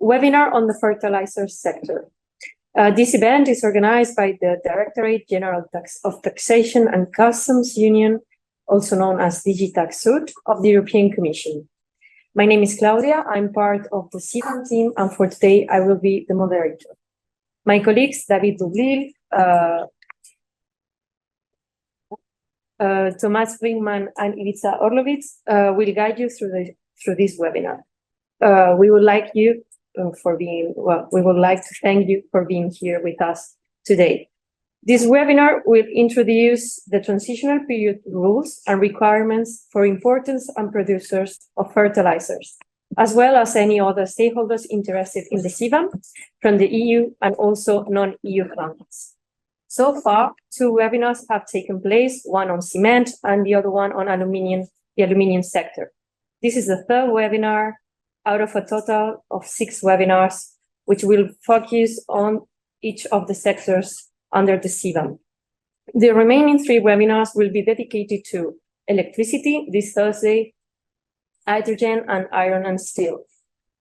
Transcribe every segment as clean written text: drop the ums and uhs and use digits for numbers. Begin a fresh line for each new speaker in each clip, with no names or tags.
webinar on the fertilizers sector. This event is organized by the Directorate General of Taxation and Customs Union, also known as DigiTax Sud, of the European Commission. My name is Claudia. I'm part of the CIVAM team, and for today I will be the moderator. My colleagues, David Dublil, Tomas Brinkman, and Ivica Orlovitz will guide you through this webinar. We would like to thank you for being here with us today. This webinar will introduce the transitional period rules and requirements for importers and producers of fertilizers, as well as any other stakeholders interested in the CBAM from the EU and also non-EU countries. So far, 2 webinars have taken place, one on cement and the other one on the aluminium sector. This is the 3rd webinar out of a total of 6 webinars, which will focus on each of the sectors under the CBAM. The remaining 3 webinars will be dedicated to electricity this Thursday, hydrogen, and iron and steel.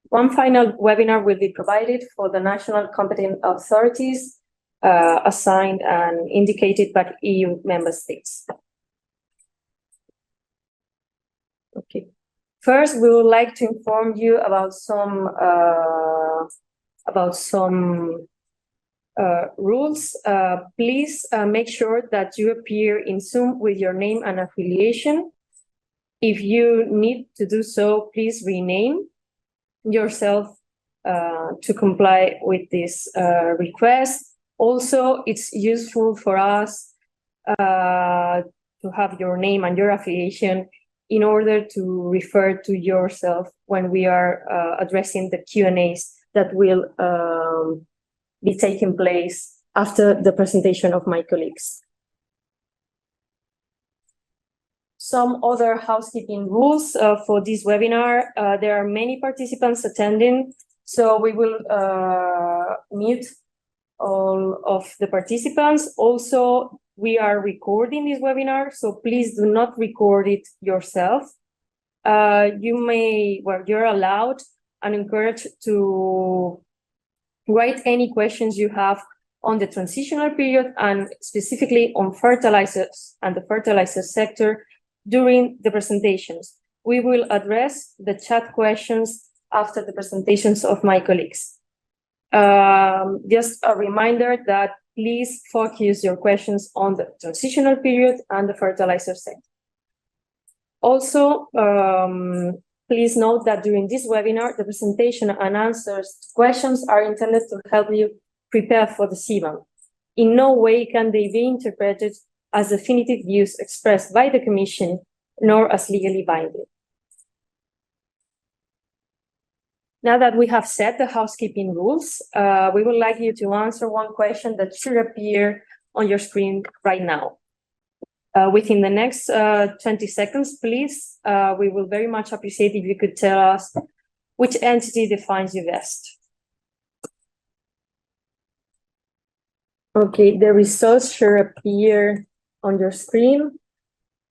One final webinar will be provided for the national competent authorities assigned and indicated by EU member states. Okay. First, we would like to inform you about some rules. Please make sure that you appear in Zoom with your name and affiliation. If you need to do so, please rename yourself to comply with this request. Also, it's useful for us to have your name and your affiliation in order to refer to yourself when we are addressing the Q&As that will be taking place after the presentation of my colleagues. Some other housekeeping rules for this webinar. There are many participants attending, so we will mute all of the participants. Also, we are recording this webinar, so please do not record it yourself. You're allowed and encouraged to write any questions you have on the transitional period and specifically on fertilizers and the fertilizer sector during the presentations. We will address the chat questions after the presentations of my colleagues. Just a reminder that please focus your questions on the transitional period and the fertilizer sector. Also, please note that during this webinar, the presentation and answers to questions are intended to help you prepare for the CBAM. In no way can they be interpreted as definitive views expressed by the Commission, nor as legally binding. Now that we have set the housekeeping rules, we would like you to answer one question that should appear on your screen right now. Within the next 20 seconds, please, we will very much appreciate if you could tell us which entity defines you best. Okay, the results should appear on your screen.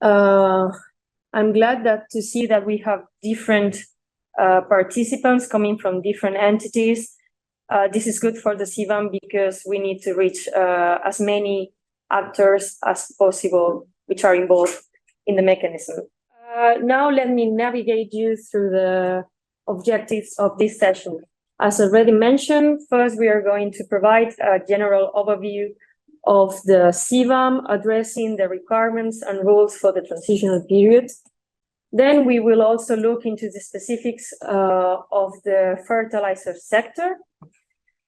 I'm glad to see that we have different participants coming from different entities. This is good for the CBAM because we need to reach as many actors as possible which are involved in the mechanism. Now let me navigate you through the objectives of this session. As already mentioned, first we are going to provide a general overview of the CBAM, addressing the requirements and rules for the transitional period. Then we will also look into the specifics of the fertilizer sector.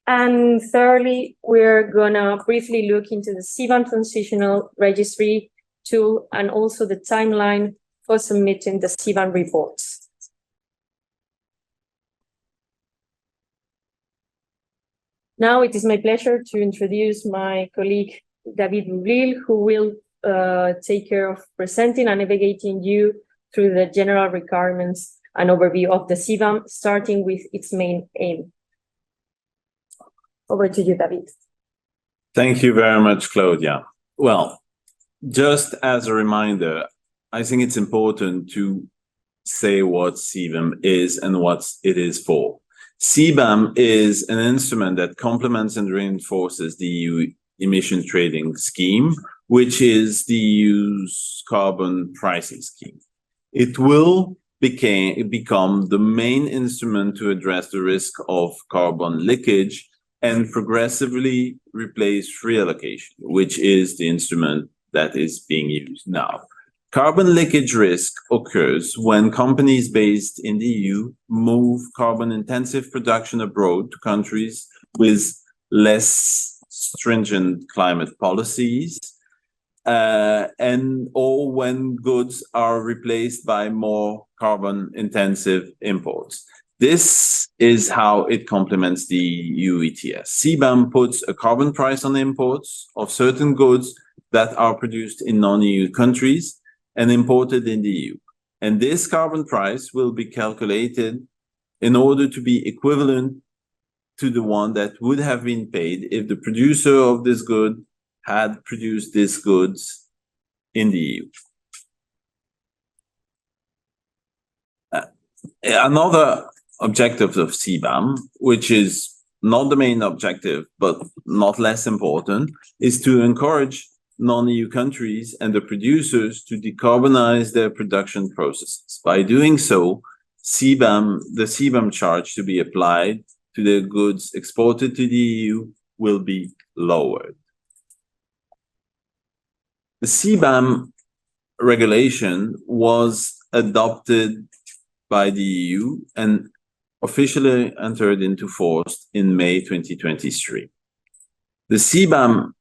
And thirdly, we're gonna briefly look into the CBAM Transitional Registry tool and also the timeline for submitting the CBAM reports. Now it is my pleasure to introduce my colleague David Dublil, who will take care of presenting and navigating you through the general requirements and overview of the CBAM, starting with its main aim. Over to you, David.
Thank you very much, Claudia. Well, just as a reminder, I think it's important to say what CBAM is and what it is for. CBAM is an instrument that complements and reinforces the EU emission trading scheme, which is the EU's carbon pricing scheme. It will become the main instrument to address the risk of carbon leakage and progressively replace free allocation, which is the instrument that is being used now. Carbon leakage risk occurs when companies based in the EU move carbon-intensive production abroad to countries with less stringent climate policies, and or when goods are replaced by more carbon-intensive imports. This is how it complements the EU ETS. CBAM puts a carbon price on imports of certain goods that are produced in non-EU countries and imported in the EU. And this carbon price will be calculated in order to be equivalent to the one that would have been paid if the producer of this good had produced these goods in the EU. Another objective of CBAM, which is not the main objective, but not less important, is to encourage non-EU countries and the producers to decarbonize their production processes. By doing so, the CBAM charge to be applied to the goods exported to the EU will be lowered. The CBAM regulation was adopted by the EU and officially entered into force in May 2023. The CBAM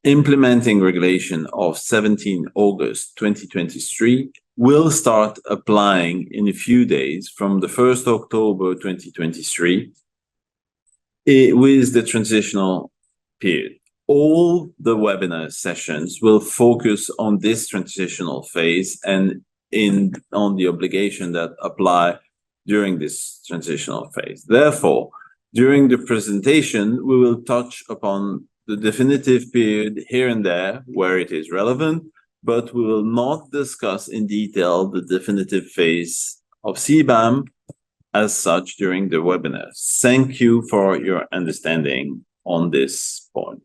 implementing regulation of 17 August 2023 will start applying in a few days from the 1st October 2023 with the transitional period. All the webinar sessions will focus on this transitional phase and on the obligation that apply during this transitional phase. Therefore, during the presentation, we will touch upon the definitive period here and there where it is relevant, but we will not discuss in detail the definitive phase of CBAM as such during the webinar. Thank you for your understanding on this point.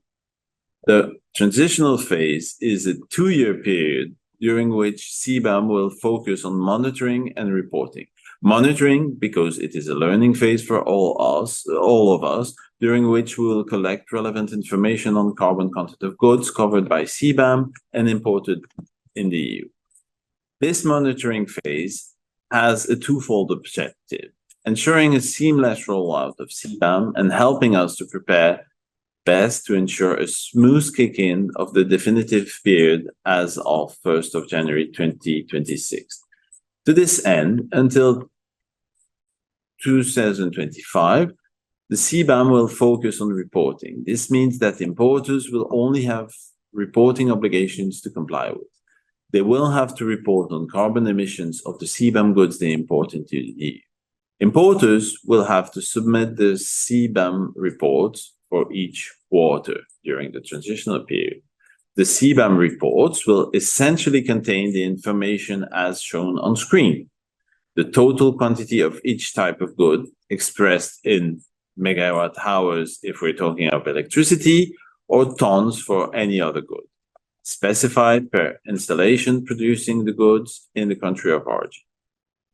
The transitional phase is a 2-year period during which CBAM will focus on monitoring and reporting. Monitoring, because it is a learning phase for all of us, during which we will collect relevant information on carbon content of goods covered by CBAM and imported in the EU. This monitoring phase has a twofold objective: ensuring a seamless rollout of CBAM and helping us to prepare best to ensure a smooth kick-in of the definitive period as of 1st of January 2026. To this end, until 2025, the CBAM will focus on reporting. This means that importers will only have reporting obligations to comply with. They will have to report on carbon emissions of the CBAM goods they import into the EU. Importers will have to submit the CBAM reports for each quarter during the transitional period. The CBAM reports will essentially contain the information as shown on screen: the total quantity of each type of good expressed in megawatt hours if we're talking of electricity, or tons for any other good, specified per installation producing the goods in the country of origin.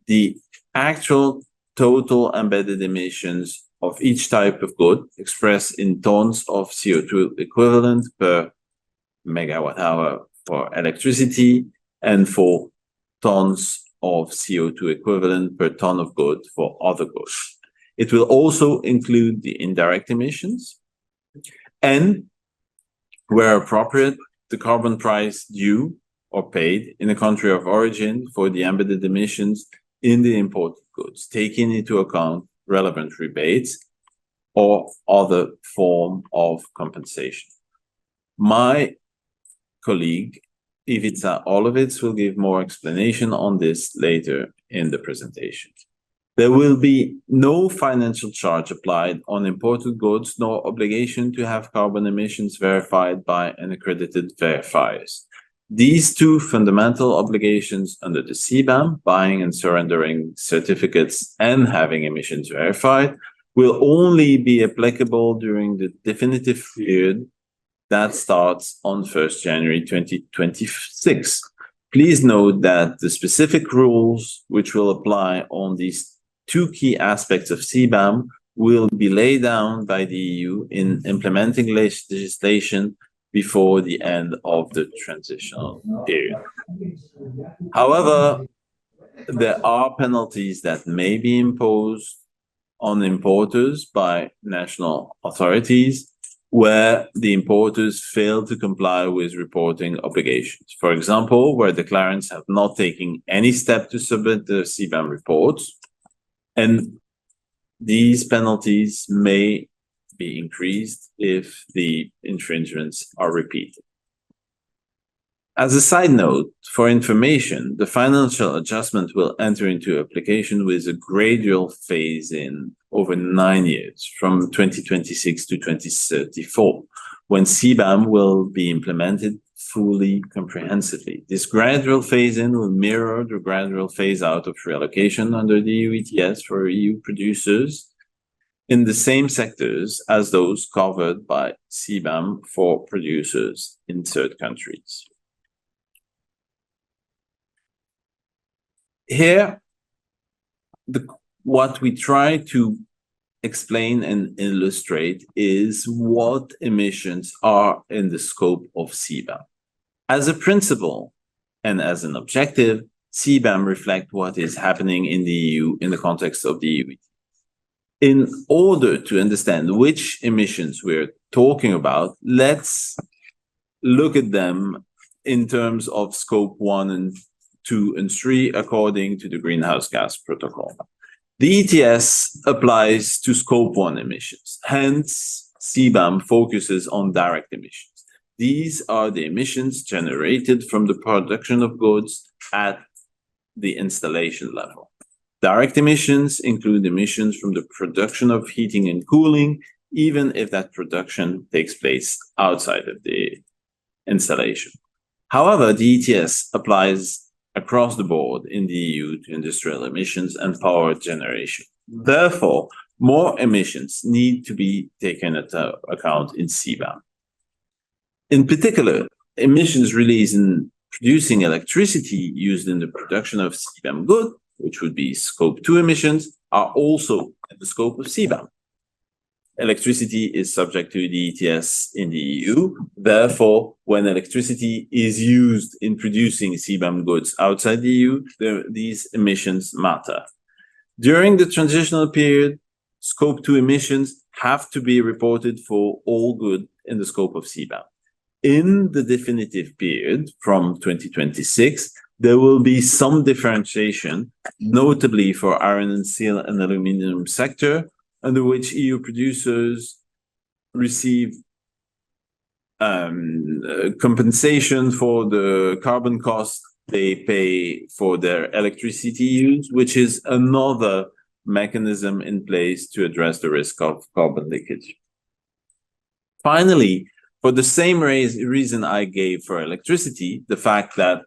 The actual total embedded emissions of each type of good expressed in tons of CO2 equivalent per megawatt hour for electricity and for tons of CO2 equivalent per ton of good for other goods. It will also include the indirect emissions and, where appropriate, the carbon price due or paid in the country of origin for the embedded emissions in the imported goods, taking into account relevant rebates or other form of compensation. My colleague, Ivica Olovitz, will give more explanation on this later in the presentation. There will be no financial charge applied on imported goods, nor obligation to have carbon emissions verified by an accredited verifiers. These two fundamental obligations under the CBAM, buying and surrendering certificates and having emissions verified, will only be applicable during the definitive period that starts on 1st January 2026. Please note that the specific rules which will apply on these two key aspects of CBAM will be laid down by the EU in implementing legislation before the end of the transitional period. However, there are penalties that may be imposed on importers by national authorities where the importers fail to comply with reporting obligations. For example, where declarants have not taken any step to submit the CBAM reports, and these penalties may be increased if the infringements are repeated. As a side note, for information, the financial adjustment will enter into application with a gradual phase-in over 9 years, from 2026 to 2034, when CBAM will be implemented fully comprehensively. This gradual phase-in will mirror the gradual phase-out of reallocation under the EU ETS for EU producers in the same sectors as those covered by CBAM for producers in third countries. Here, what we try to explain and illustrate is what emissions are in the scope of CBAM. As a principle and as an objective, CBAM reflects what is happening in the EU in the context of the EU. In order to understand which emissions we're talking about, let's look at them in terms of scope 1 and 2 and 3 according to the Greenhouse Gas Protocol. The ETS applies to scope 1 emissions. Hence, CBAM focuses on direct emissions. These are the emissions generated from the production of goods at the installation level. Direct emissions include emissions from the production of heating and cooling, even if that production takes place outside of the installation. However, the ETS applies across the board in the EU to industrial emissions and power generation. Therefore, more emissions need to be taken into account in CBAM. In particular, emissions released in producing electricity used in the production of CBAM goods, which would be scope 2 emissions, are also in the scope of CBAM. Electricity is subject to the ETS in the EU. Therefore, when electricity is used in producing CBAM goods outside the EU, these emissions matter. During the transitional period, scope 2 emissions have to be reported for all goods in the scope of CBAM. In the definitive period from 2026, there will be some differentiation, notably for iron and steel and aluminum sector, under which EU producers receive compensation for the carbon cost they pay for their electricity use, which is another mechanism in place to address the risk of carbon leakage. Finally, for the same reason I gave for electricity, the fact that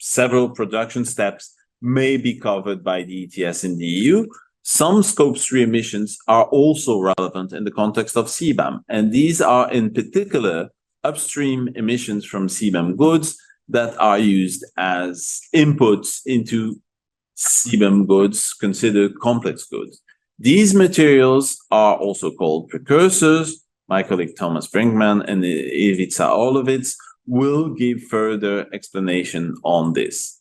several production steps may be covered by the ETS in the EU, some scope 3 emissions are also relevant in the context of CBAM, and these are in particular upstream emissions from CBAM goods that are used as inputs into CBAM goods considered complex goods. These materials are also called precursors. My colleague Thomas Brinkman and Ivica Olovitz will give further explanation on this.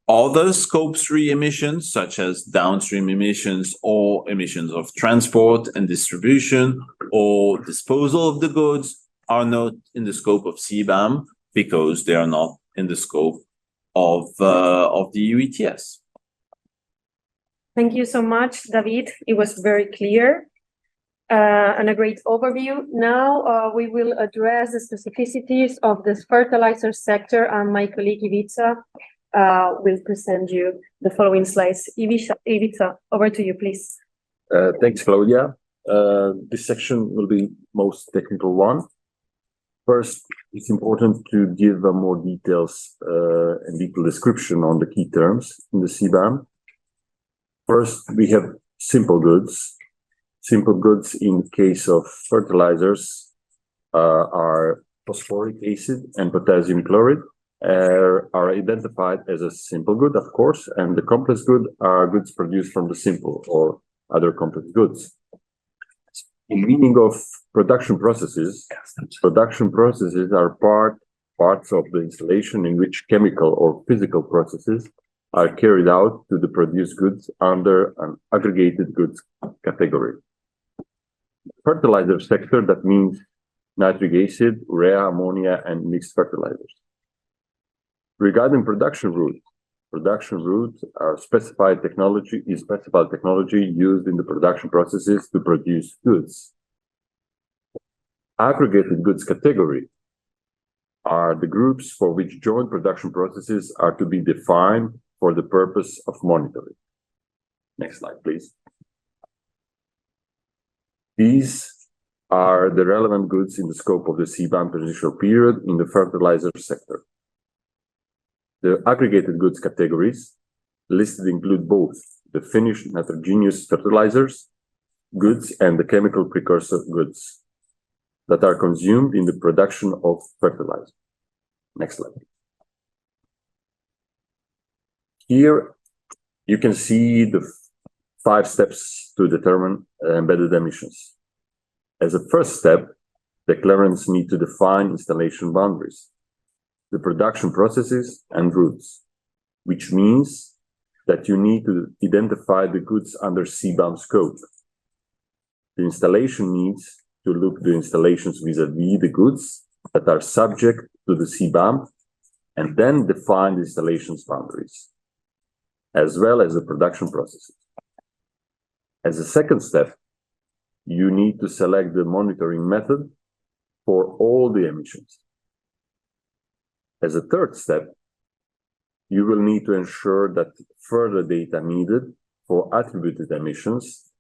Other scope 3 emissions, such as downstream emissions or emissions of transport and distribution or disposal of the goods, are not in the scope of CBAM because they are not in the scope of the EU ETS.
Thank you so much, David. It was very clear and a great overview. Now we will address the specificities of the fertilizer sector, and my colleague Ivica will present you the following slides. Ivica, over to you, please.
Thanks, Claudia. This section will be most technical one. First, it's important to give more details and detailed description on the key terms in the CBAM. First, we have simple goods. Simple goods in case of fertilizers are phosphoric acid and potassium chloride are identified as a simple good, of course, and the complex good are goods produced from the simple or other complex goods. In meaning of production processes are parts of the installation in which chemical or physical processes are carried out to the produced goods under an aggregated goods category. Fertilizer sector, that means nitric acid, urea, ammonia, and mixed fertilizers. Regarding production routes are specified technology used in the production processes to produce goods. Aggregated goods category are the groups for which joint production processes are to be defined for the purpose of monitoring. Next slide, please. These are the relevant goods in the scope of the CBAM transitional period in the fertilizer sector. The aggregated goods categories listed include both the finished nitrogenous fertilizers goods and the chemical precursor goods that are consumed in the production of fertilizer. Next slide. Here you can see the 5 steps to determine embedded emissions. As a first step, declarants need to define installation boundaries, the production processes and routes, which means that you need to identify the goods under CBAM scope. The installation needs to look the installations vis-a-vis the goods that are subject to the CBAM and then define the installation's boundaries, as well as the production processes. As a second step, you need to select the monitoring method for all the emissions. As a third step, you will need to ensure that further data needed for attributed emissions,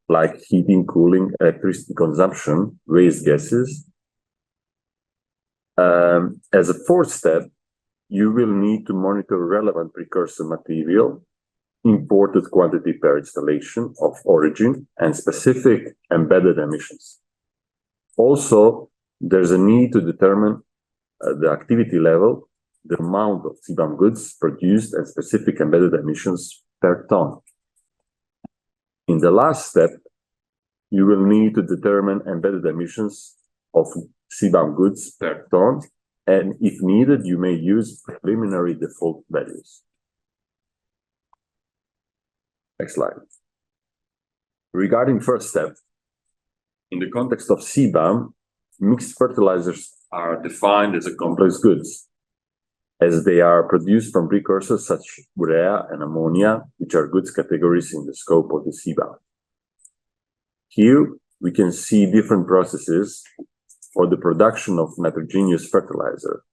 like heating, cooling, electricity consumption, waste gases. As a fourth step, you will need to monitor relevant precursor material, imported quantity per installation of origin, and specific embedded emissions. Also, there's a need to determine the activity level, the amount of CBAM goods produced, and specific embedded emissions per ton. In the last step, you will need to determine embedded emissions of CBAM goods per ton, and if needed, you may use preliminary default values. Next slide. Regarding first step, in the context of CBAM, mixed fertilizers are defined as a complex goods, as they are produced from precursors such as urea and ammonia, which are goods categories in the scope of the CBAM. Here, we can see different processes for the production of nitrogenous fertilizer.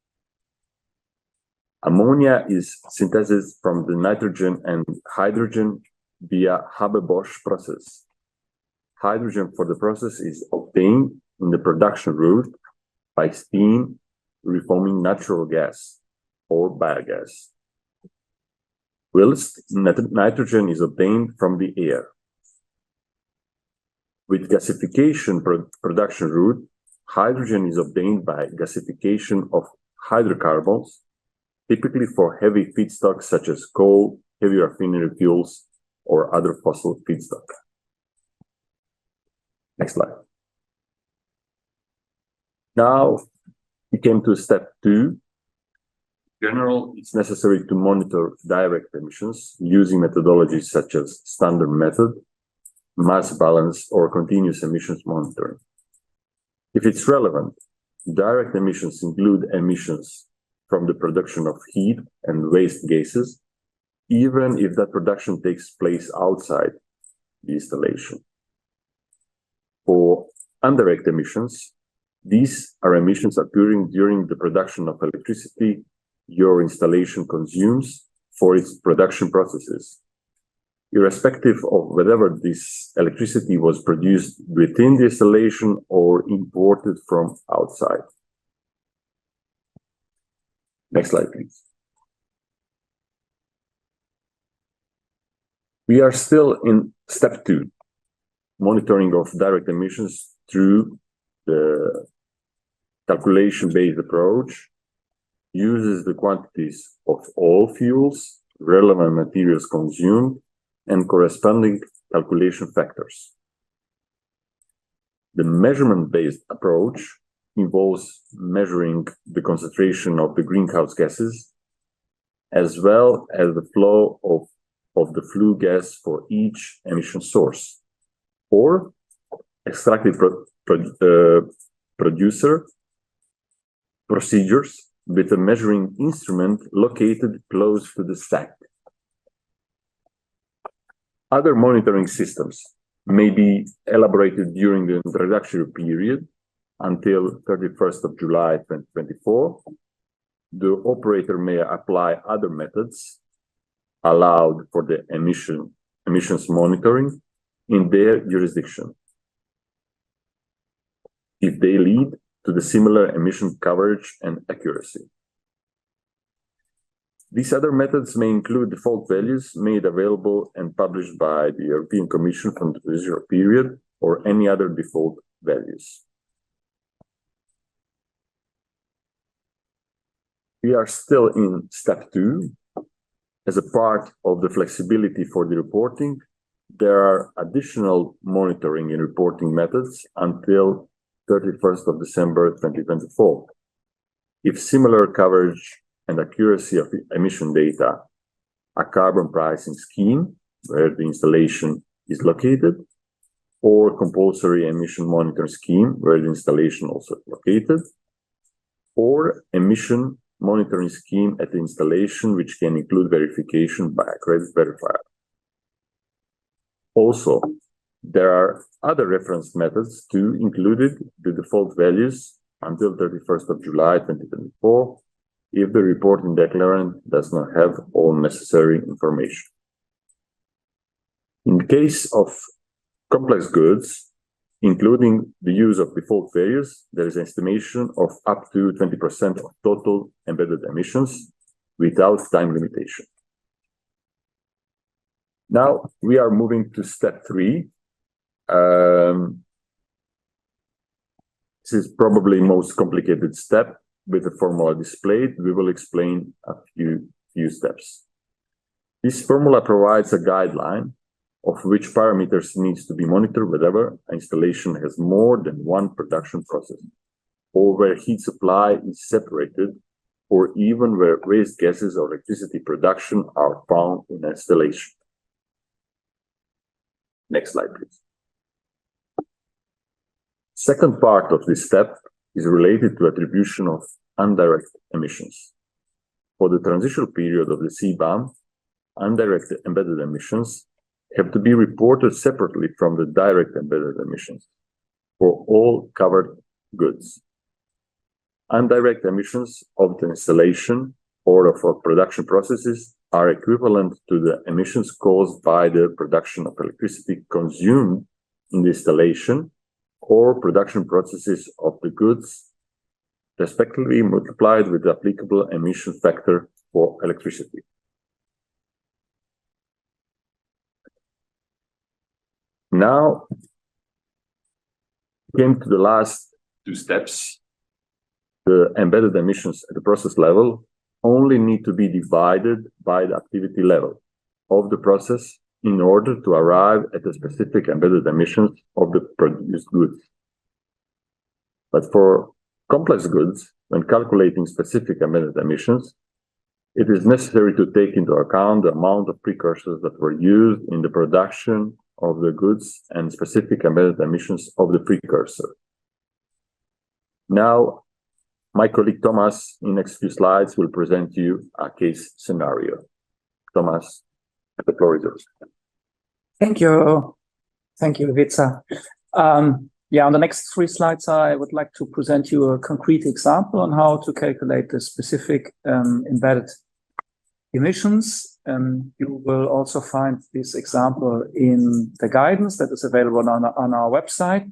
Ammonia is synthesized from the nitrogen and hydrogen via Haber-Bosch process. Hydrogen for the process is obtained in the production route by steam reforming natural gas or biogas, whilst nitrogen is obtained from the air. With gasification production route, hydrogen is obtained by gasification of hydrocarbons, typically for heavy feedstocks such as coal, heavy refinery fuels, or other fossil feedstock. Next slide. Now, we came to step 2. In general, it's necessary to monitor direct emissions using methodologies such as standard method, mass balance, or continuous emissions monitoring. If it's relevant, direct emissions include emissions from the production of heat and waste gases, even if that production takes place outside the installation. For indirect emissions, these are emissions occurring during the production of electricity your installation consumes for its production processes, irrespective of whether this electricity was produced within the installation or imported from outside. Next slide, please. We are still in step 2, monitoring of direct emissions through the calculation-based approach, uses the quantities of all fuels, relevant materials consumed, and corresponding calculation factors. The measurement-based approach involves measuring the concentration of the greenhouse gases, as well as the flow of the flue gas for each emission source, or extractive producer procedures with a measuring instrument located close to the stack. Other monitoring systems may be elaborated during the introductory period until 31st of July 2024. The operator may apply other methods allowed for the emissions monitoring in their jurisdiction, if they lead to the similar emission coverage and accuracy. These other methods may include default values made available and published by the European Commission from the transitional period, or any other default values. We are still in step 2. As a part of the flexibility for the reporting, there are additional monitoring and reporting methods until 31st of December 2024. If similar coverage and accuracy of the emission data, a carbon pricing scheme where the installation is located, or compulsory emission monitoring scheme where the installation also is located, or emission monitoring scheme at the installation, which can include verification by a credit verifier. Also, there are other reference methods too included, the default values until 31st of July 2024, if the reporting declarant does not have all necessary information. In the case of complex goods, including the use of default values, there is an estimation of up to 20% of total embedded emissions without time limitation. Now we are moving to step 3. This is probably the most complicated step. With the formula displayed, we will explain a few steps. This formula provides a guideline of which parameters needs to be monitored whenever an installation has more than one production process, or where heat supply is separated, or even where waste gases or electricity production are found in an installation. Next slide, please. Second part of this step is related to attribution of indirect emissions. For the transitional period of the CBAM, indirect embedded emissions have to be reported separately from the direct embedded emissions for all covered goods. Indirect emissions of the installation or of production processes are equivalent to the emissions caused by the production of electricity consumed in the installation or production processes of the goods, respectively multiplied with the applicable emission factor for electricity. Now, came to the last 2 steps. The embedded emissions at the process level only need to be divided by the activity level of the process in order to arrive at the specific embedded emissions of the produced goods. But for complex goods, when calculating specific embedded emissions, it is necessary to take into account the amount of precursors that were used in the production of the goods and specific embedded emissions of the precursor. Now, my colleague Thomas, in the next few slides, will present you a case scenario. Thomas, the floor is yours.
Thank you. Thank you, Ivica. On the next 3 slides, I would like to present you a concrete example on how to calculate the specific embedded emissions. You will also find this example in the guidance that is available on our website.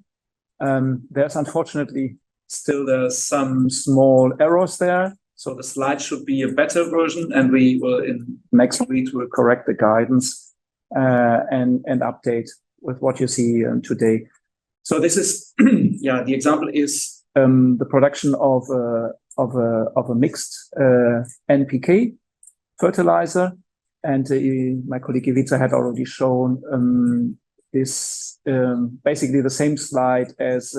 There's unfortunately still some small errors there. So the slide should be a better version, and we will in next week will correct the guidance and update with what you see today. So this is yeah, the example is the production of a mixed NPK fertilizer, and my colleague Ivica had already shown this basically the same slide as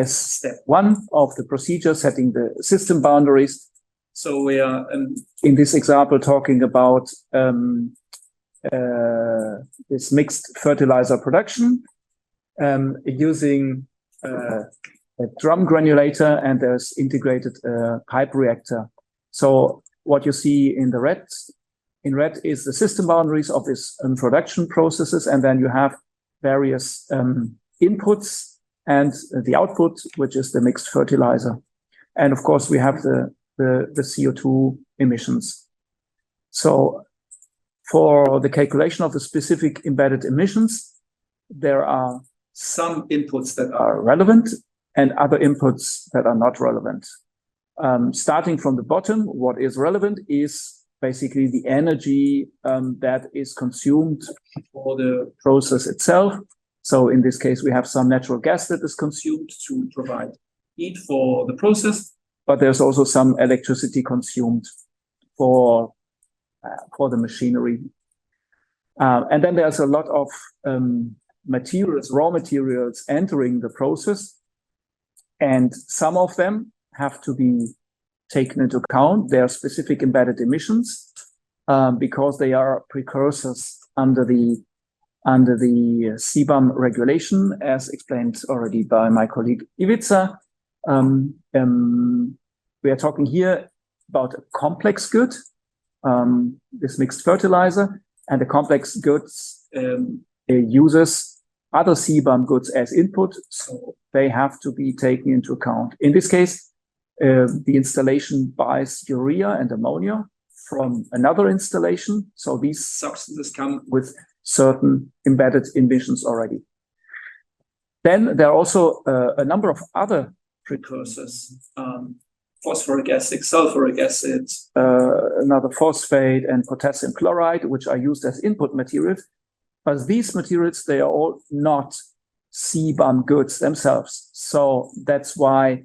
step one of the procedure, setting the system boundaries. So we are in this example talking about this mixed fertilizer production using a drum granulator, and there's integrated pipe reactor. So what you see in red is the system boundaries of this production processes, and then you have various inputs and the output, which is the mixed fertilizer. And of course, we have the CO2 emissions. So for the calculation of the specific embedded emissions, there are some inputs that are relevant and other inputs that are not relevant. Starting from the bottom, what is relevant is basically the energy that is consumed for the process itself. So in this case, we have some natural gas that is consumed to provide heat for the process, but there's also some electricity consumed for the machinery. And then there's a lot of materials, raw materials entering the process, and some of them have to be taken into account. They are specific embedded emissions because they are precursors under the CBAM regulation, as explained already by my colleague Ivica. We are talking here about a complex good, this mixed fertilizer, and the complex goods uses other CBAM goods as input, so they have to be taken into account. In this case, the installation buys urea and ammonia from another installation, so these substances come with certain embedded emissions already. Then there are also a number of other precursors, phosphoric acid, sulfuric acid, another phosphate, and potassium chloride, which are used as input materials. But these materials, they are all not CBAM goods themselves. So that's why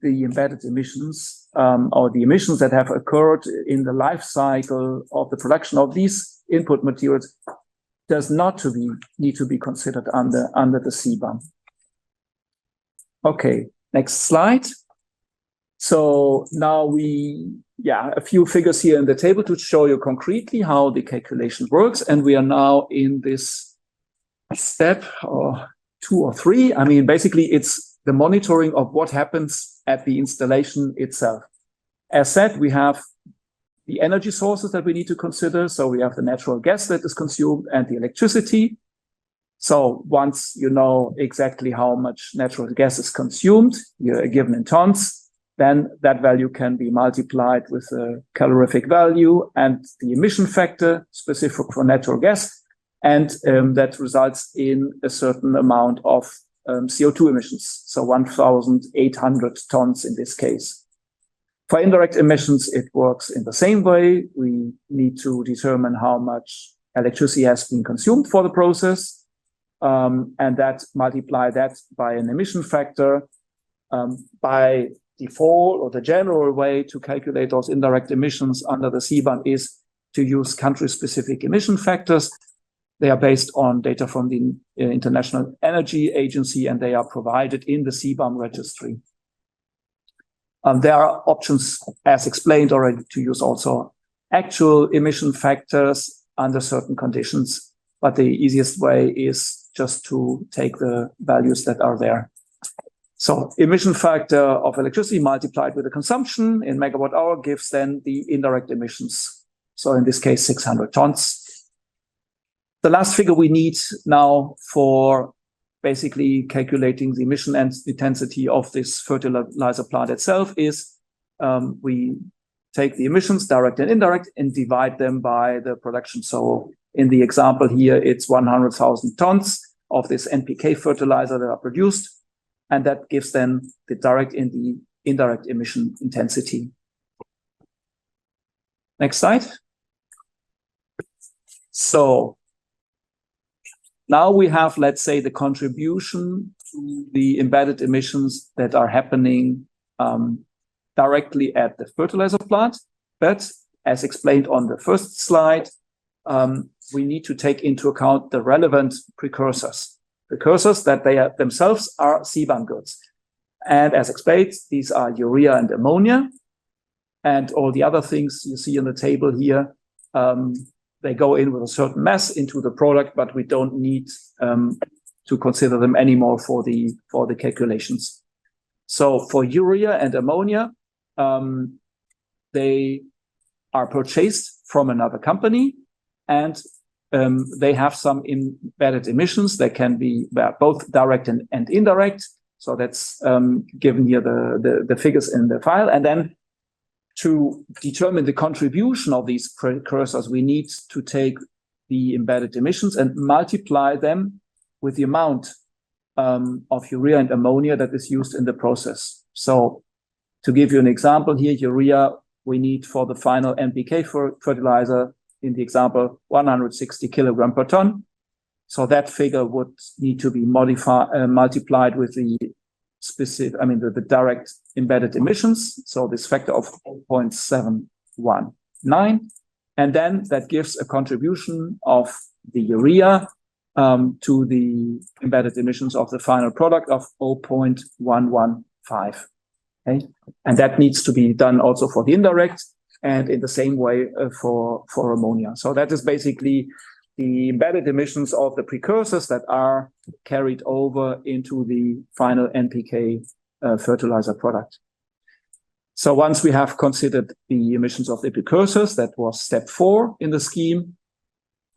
the embedded emissions or the emissions that have occurred in the life cycle of the production of these input materials does not need to be considered under the CBAM. Okay, next slide. So now a few figures here in the table to show you concretely how the calculation works. And we are now in this step or 2 or 3. I mean, basically it's the monitoring of what happens at the installation itself. As said, we have the energy sources that we need to consider. So we have the natural gas that is consumed and the electricity. So once you know exactly how much natural gas is consumed, you're given in tons, then that value can be multiplied with a calorific value and the emission factor specific for natural gas. And that results in a certain amount of CO2 emissions. So 1,800 tons in this case. For indirect emissions, it works in the same way. We need to determine how much electricity has been consumed for the process, and that multiply that by an emission factor. By default, or the general way to calculate those indirect emissions under the CBAM is to use country-specific emission factors. They are based on data from the International Energy Agency, and they are provided in the CBAM registry. There are options, as explained already, to use also actual emission factors under certain conditions, but the easiest way is just to take the values that are there. So emission factor of electricity multiplied with the consumption in megawatt hour gives then the indirect emissions. So in this case, 600 tons. The last figure we need now for basically calculating the emission and intensity of this fertilizer plant itself is we take the emissions, direct and indirect, and divide them by the production. So in the example here, it's 100,000 tons of this NPK fertilizer that are produced, and that gives then the direct and the indirect emission intensity. Next slide. So now we have, let's say, the contribution to the embedded emissions that are happening directly at the fertilizer plant. But as explained on the first slide, we need to take into account the relevant precursors that they are themselves are CBAM goods. And as explained, these are urea and ammonia, and all the other things you see on the table here. They go in with a certain mass into the product, but we don't need to consider them anymore for the calculations. So for urea and ammonia, they are purchased from another company, and they have some embedded emissions. They can be both direct and indirect. So that's given here the figures in the file. And then to determine the contribution of these precursors, we need to take the embedded emissions and multiply them with the amount of urea and ammonia that is used in the process. So to give you an example here, urea, we need for the final NPK fertilizer, in the example, 160 kilogram per ton. So that figure would need to be multiplied with the specific, the direct embedded emissions. So this factor of 0.719. And then that gives a contribution of the urea to the embedded emissions of the final product of 0.115. Okay. And that needs to be done also for the indirect, and in the same way for ammonia. So that is basically the embedded emissions of the precursors that are carried over into the final NPK fertilizer product. So once we have considered the emissions of the precursors, that was step 4 in the scheme,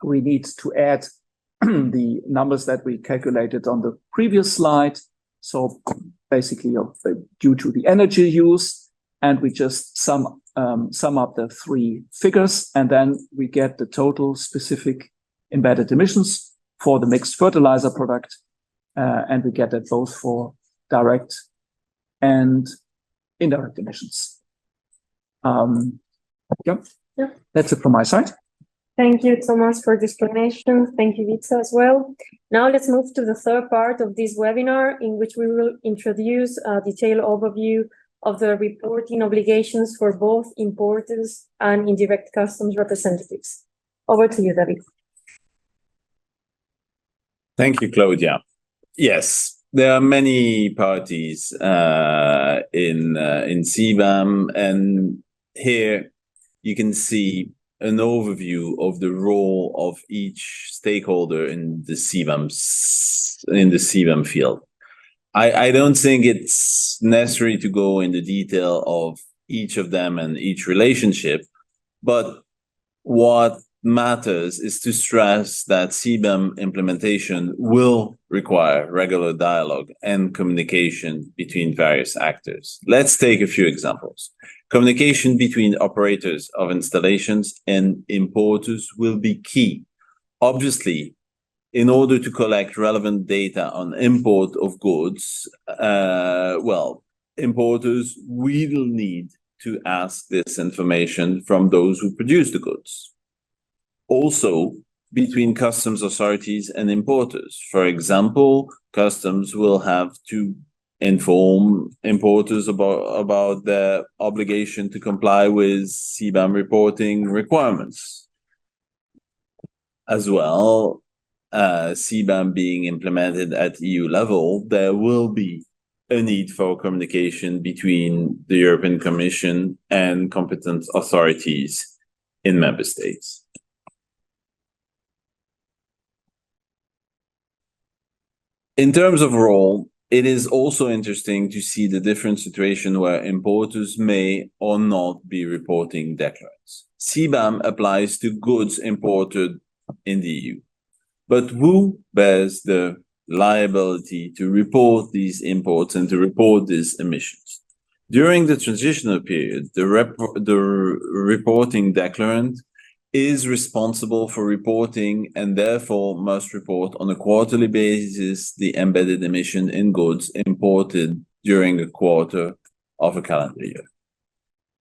we need to add the numbers that we calculated on the previous slide. So basically due to the energy use, and we just sum up the 3 figures, and then we get the total specific embedded emissions for the mixed fertilizer product, and we get that both for direct and indirect emissions. That's it from my side.
Thank you, Thomas, for the explanation. Thank you, Vitsa, as well. Now let's move to the third part of this webinar, in which we will introduce a detailed overview of the reporting obligations for both importers and indirect customs representatives. Over to you, David.
Thank you, Claudia. Yes, there are many parties in CBAM, and here you can see an overview of the role of each stakeholder in the CBAM field. I don't think it's necessary to go into detail of each of them and each relationship, but what matters is to stress that CBAM implementation will require regular dialogue and communication between various actors. Let's take a few examples. Communication between operators of installations and importers will be key. Obviously, in order to collect relevant data on import of goods, importers will need to ask this information from those who produce the goods. Also, between customs authorities and importers. For example, customs will have to inform importers about their obligation to comply with CBAM reporting requirements. As well, CBAM being implemented at EU level, there will be a need for communication between the European Commission and competent authorities in member states. In terms of role, it is also interesting to see the different situation where importers may or not be reporting declarants. CBAM applies to goods imported in the EU, but who bears the liability to report these imports and to report these emissions? During the transitional period, the reporting declarant is responsible for reporting and therefore must report on a quarterly basis the embedded emission in goods imported during a quarter of a calendar year.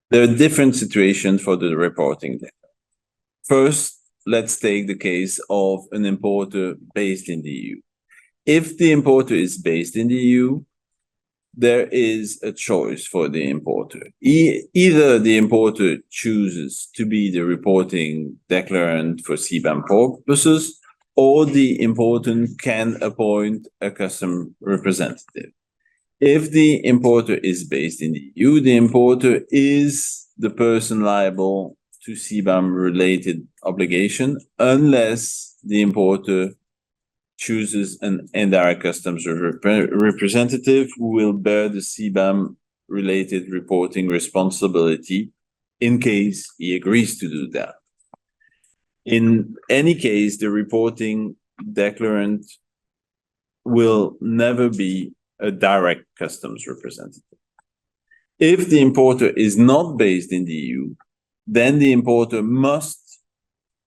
There are different situations for the reporting. First, let's take the case of an importer based in the EU. If the importer is based in the EU, there is a choice for the importer. Either the importer chooses to be the reporting declarant for CBAM purposes, or the importer can appoint a custom representative. If the importer is based in the EU, the importer is the person liable to CBAM related obligation unless the importer chooses an indirect customs representative who will bear the CBAM related reporting responsibility in case he agrees to do that. In any case, the reporting declarant will never be a direct customs representative. If the importer is not based in the EU, then the importer must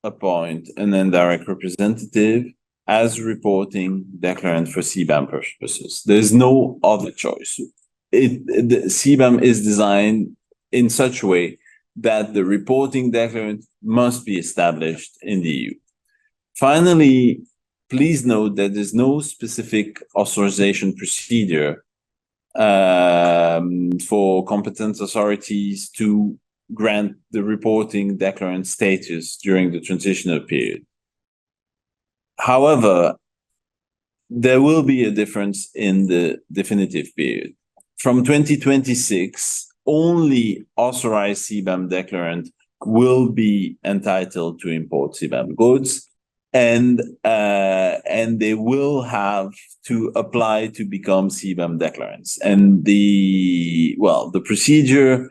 appoint an indirect representative as reporting declarant for CBAM purposes. There's no other choice. The CBAM is designed in such a way that the reporting declarant must be established in the EU. Finally, please note that there's no specific authorization procedure for competent authorities to grant the reporting declarant status during the transitional period. However, there will be a difference in the definitive period. From 2026, only authorized CBAM declarant will be entitled to import CBAM goods, and they will have to apply to become CBAM declarants. And the procedure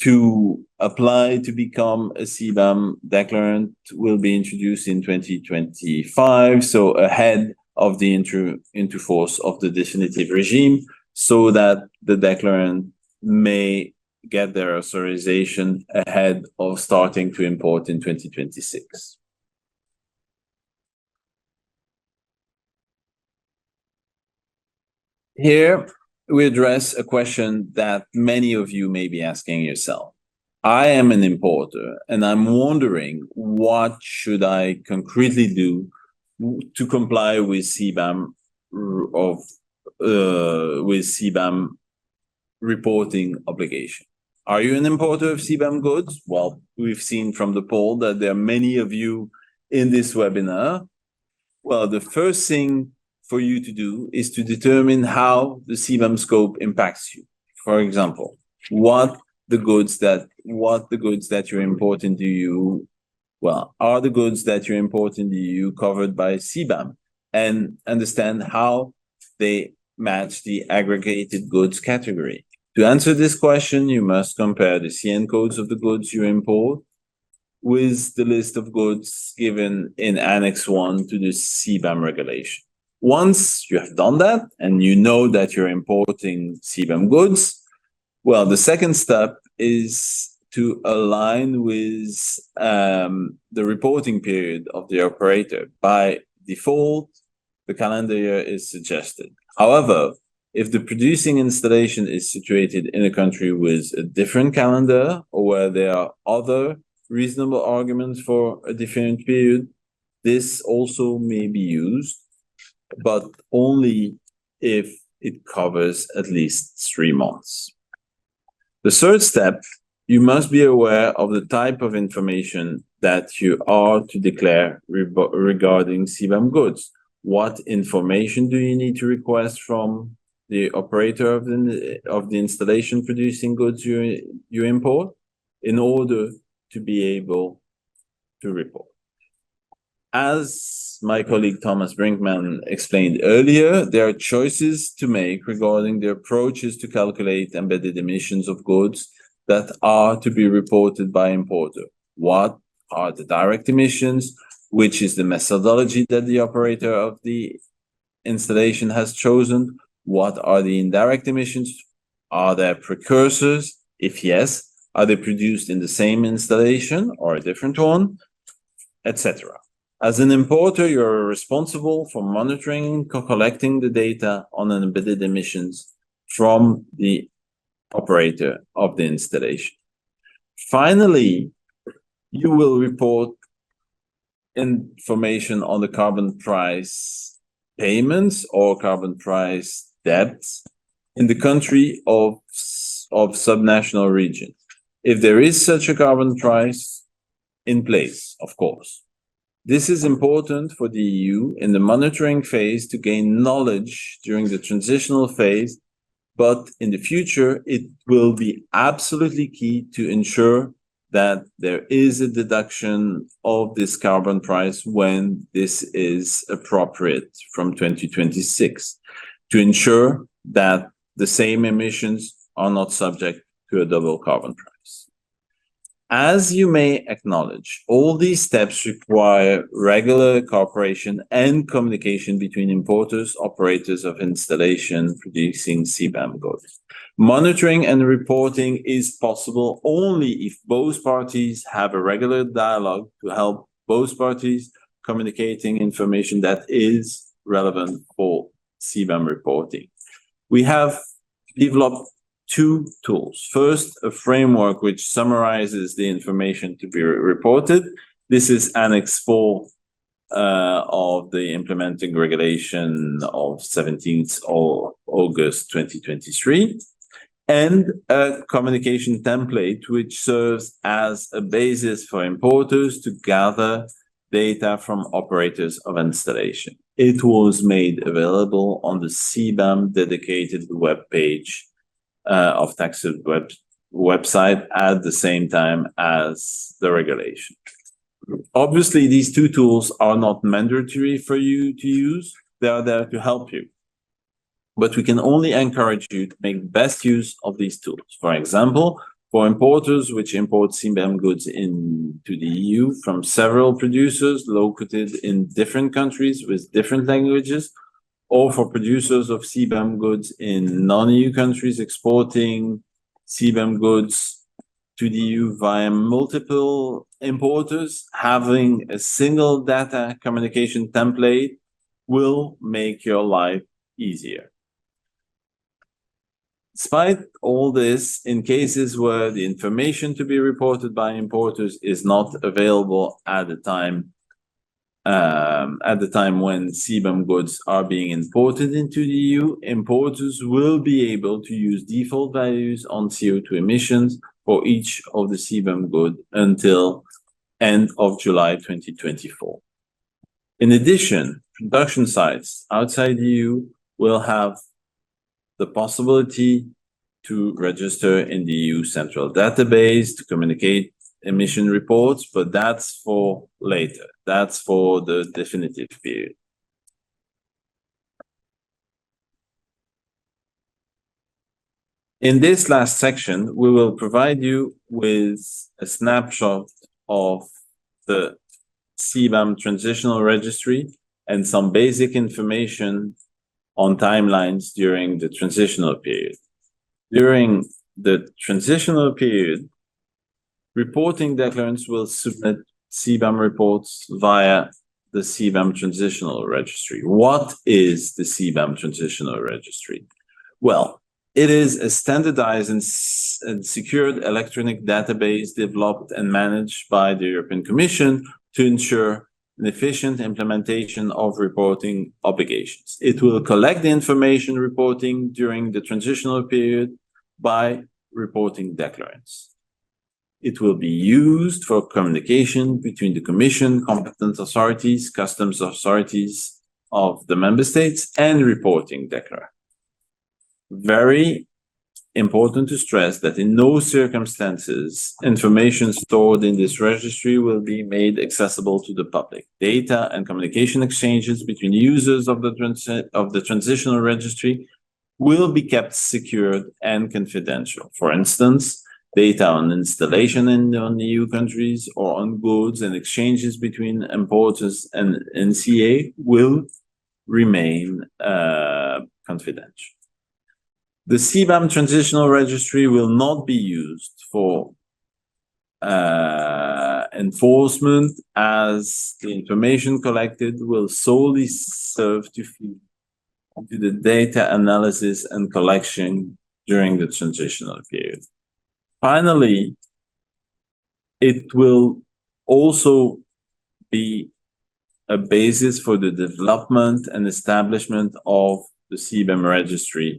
to apply to become a CBAM declarant will be introduced in 2025, so ahead of the into force of the definitive regime, so that the declarant may get their authorization ahead of starting to import in 2026. Here, we address a question that many of you may be asking yourself. I am an importer, and I'm wondering what should I concretely do to comply with CBAM reporting obligation. Are you an importer of CBAM goods? Well, we've seen from the poll that there are many of you in this webinar. Well, the first thing for you to do is to determine how the CBAM scope impacts you. For example, what the goods that you import into EU, are the goods that you import in the EU covered by CBAM, and understand how they match the aggregated goods category. To answer this question, you must compare the CN codes of the goods you import with the list of goods given in Annex 1 to the CBAM regulation. Once you have done that and you know that you're importing CBAM goods, the second step is to align with the reporting period of the operator. By default, the calendar year is suggested. However, if the producing installation is situated in a country with a different calendar, or where there are other reasonable arguments for a different period, this also may be used, but only if it covers at least 3 months. The third step, you must be aware of the type of information that you are to declare regarding CBAM goods. What information do you need to request from the operator of the installation producing goods you import in order to be able to report? As my colleague Thomas Brinkman explained earlier, there are choices to make regarding the approaches to calculate embedded emissions of goods that are to be reported by importer. What are the direct emissions? Which is the methodology that the operator of the installation has chosen? What are the indirect emissions? Are there precursors? If yes, are they produced in the same installation or a different one, etc.? As an importer, you're responsible for monitoring, collecting the data on embedded emissions from the operator of the installation. Finally, you will report information on the carbon price payments or carbon price debts in the country of subnational region, if there is such a carbon price in place, of course. This is important for the EU in the monitoring phase to gain knowledge during the transitional phase, but in the future, it will be absolutely key to ensure that there is a deduction of this carbon price when this is appropriate from 2026 to ensure that the same emissions are not subject to a double carbon price. As you may acknowledge, all these steps require regular cooperation and communication between importers, operators of installation producing CBAM goods. Monitoring and reporting is possible only if both parties have a regular dialogue to help both parties communicating information that is relevant for CBAM reporting. We have developed two tools. First, a framework which summarizes the information to be reported. This is Annex 4 of the implementing regulation of 17th of August 2023, and a communication template which serves as a basis for importers to gather data from operators of installation. It was made available on the CBAM dedicated web page of tax's website at the same time as the regulation. Obviously, these two tools are not mandatory for you to use. They are there to help you. But we can only encourage you to make best use of these tools. For example, for importers which import CBAM goods into the EU from several producers located in different countries with different languages, or for producers of CBAM goods in non-EU countries exporting CBAM goods to the EU via multiple importers, having a single data communication template will make your life easier. Despite all this, in cases where the information to be reported by importers is not available at the time when CBAM goods are being imported into the EU, importers will be able to use default values on CO2 emissions for each of the CBAM goods until end of July 2024. In addition, production sites outside the EU will have the possibility to register in the EU central database to communicate emission reports, but that's for later. That's for the definitive period. In this last section, we will provide you with a snapshot of the CBAM transitional registry and some basic information on timelines during the transitional period. During the transitional period, reporting declarants will submit CBAM reports via the CBAM Transitional Registry. What is the CBAM Transitional Registry? Well, it is a standardized and secured electronic database developed and managed by the European Commission to ensure an efficient implementation of reporting obligations. It will collect the information reporting during the transitional period by reporting declarants. It will be used for communication between the Commission, competent authorities, customs authorities of the member states, and reporting declarant. Very important to stress that in no circumstances information stored in this registry will be made accessible to the public. Data and communication exchanges between users of the transitional registry will be kept secured and confidential. For instance, data on installation in non-EU countries or on goods and exchanges between importers and NCA will remain confidential. The CBAM Transitional Registry will not be used for enforcement, as the information collected will solely serve to feed into the data analysis and collection during the transitional period. Finally, It will also be a basis for the development and establishment of the CBAM registry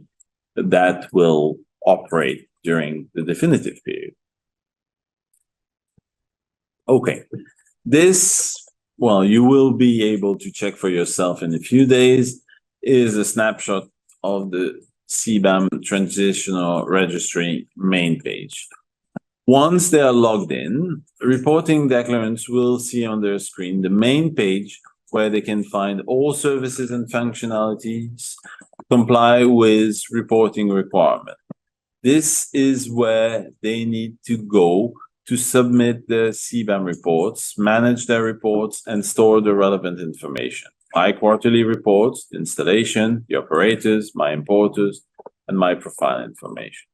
that will operate during the definitive period. Okay, this, well, you will be able to check for yourself in a few days, is a snapshot of the CBAM transitional registry main page. Once they are logged in, reporting declarants will see on their screen the main page where they can find all services and functionalities comply with reporting requirement. This is where they need to go to submit the CBAM reports, manage their reports, and store the relevant information. My quarterly reports, the installation, the operators, my importers, and my profile information.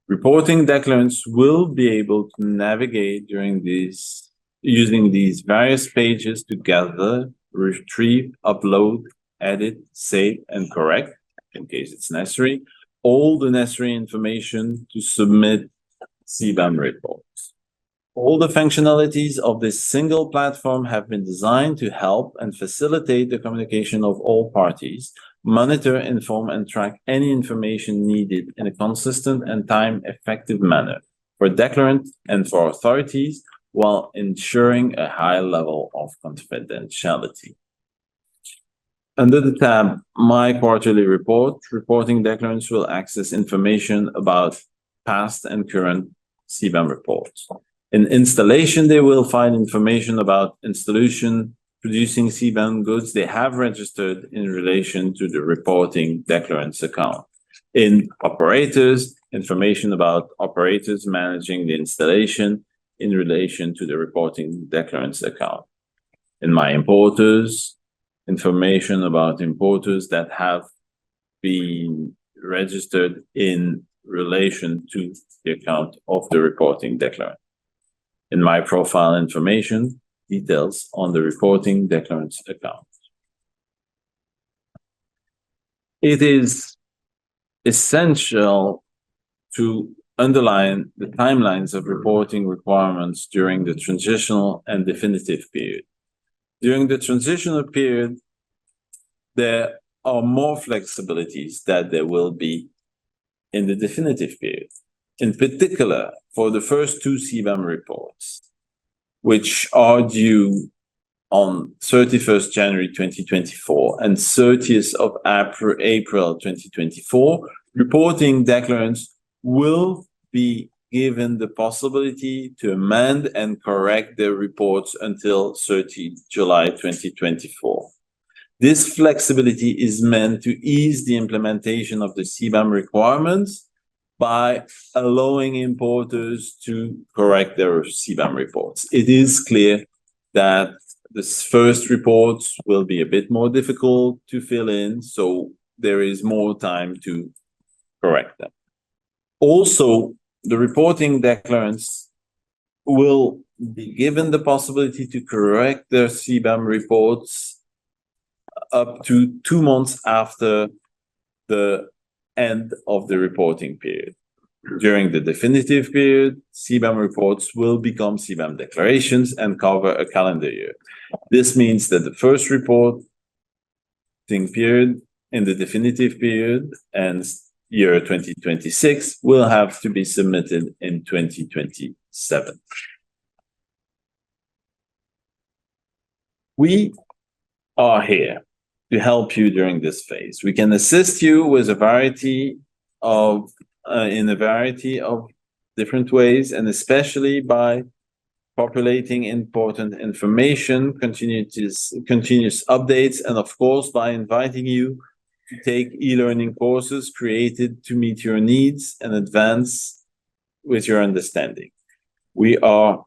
Reporting declarants will be able to navigate using these various pages to gather, retrieve, upload, edit, save, and correct, in case it's necessary, all the necessary information to submit CBAM reports. All the functionalities of this single platform have been designed to help and facilitate the communication of all parties, monitor, inform, and track any information needed in a consistent and time-effective manner for declarant and for authorities, while ensuring a high level of confidentiality. Under the tab My Quarterly Report, reporting declarants will access information about past and current CBAM reports. In installation, they will find information about installation producing CBAM goods they have registered in relation to the reporting declarants account. In operators, information about operators managing the installation in relation to the reporting declarants account. In my importers, information about importers that have been registered in relation to the account of the reporting declarant. In my profile information, details on the reporting declarant's account. It is essential to underline the timelines of reporting requirements during the transitional and definitive period. During the transitional period, there are more flexibilities that there will be in the definitive period. In particular, for the first two CBAM reports, which are due on 31st January 2024 and 30th of April 2024, reporting declarants will be given the possibility to amend and correct their reports until 30 July 2024. This flexibility is meant to ease the implementation of the CBAM requirements by allowing importers to correct their CBAM reports. It is clear that this first reports will be a bit more difficult to fill in, so there is more time to correct them. Also, the reporting declarants will be given the possibility to correct their CBAM reports up to 2 months after the end of the reporting period. During the definitive period, CBAM reports will become CBAM declarations and cover a calendar year. This means that the first reporting period in the definitive period and year 2026 will have to be submitted in 2027. We are here to help you during this phase. We can assist you with a variety of different ways, and especially by populating important information, continuous updates, and of course, by inviting you to take e-learning courses created to meet your needs and advance with your understanding. We are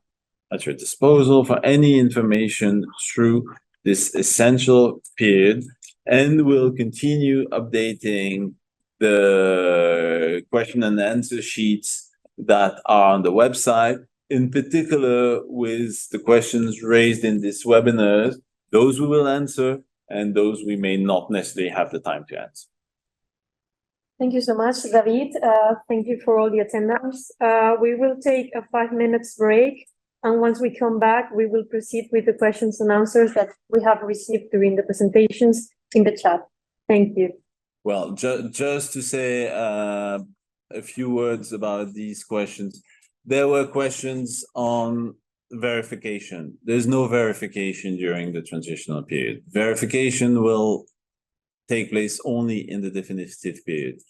at your disposal for any information through this essential period, and we'll continue updating the question and answer sheets that are on the website, in particular with the questions raised in this webinar. Those we will answer, and those we may not necessarily have the time to answer.
Thank you so much, David. Thank you for all the attendance. We will take a 5 minutes break And once we come back, we will proceed with the questions and answers that we have received during the presentations in the chat. Thank you.
Well, just to say a few words about these questions. There were questions on verification. There's no verification during the transitional period. Verification will take place only in the definitive period.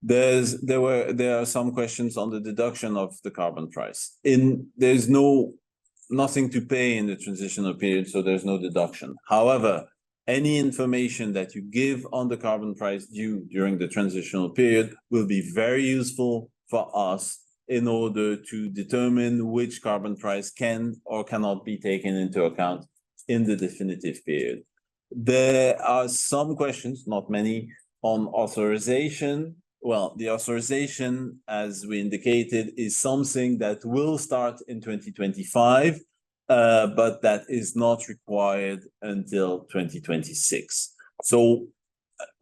There are some questions on the deduction of the carbon price. There's nothing to pay in the transitional period, so there's no deduction. However, any information that you give on the carbon price due during the transitional period will be very useful for us in order to determine which carbon price can or cannot be taken into account in the definitive period. There are some questions, not many, on authorization. Well, the authorization, as we indicated, is something that will start in 2025, but that is not required until 2026. So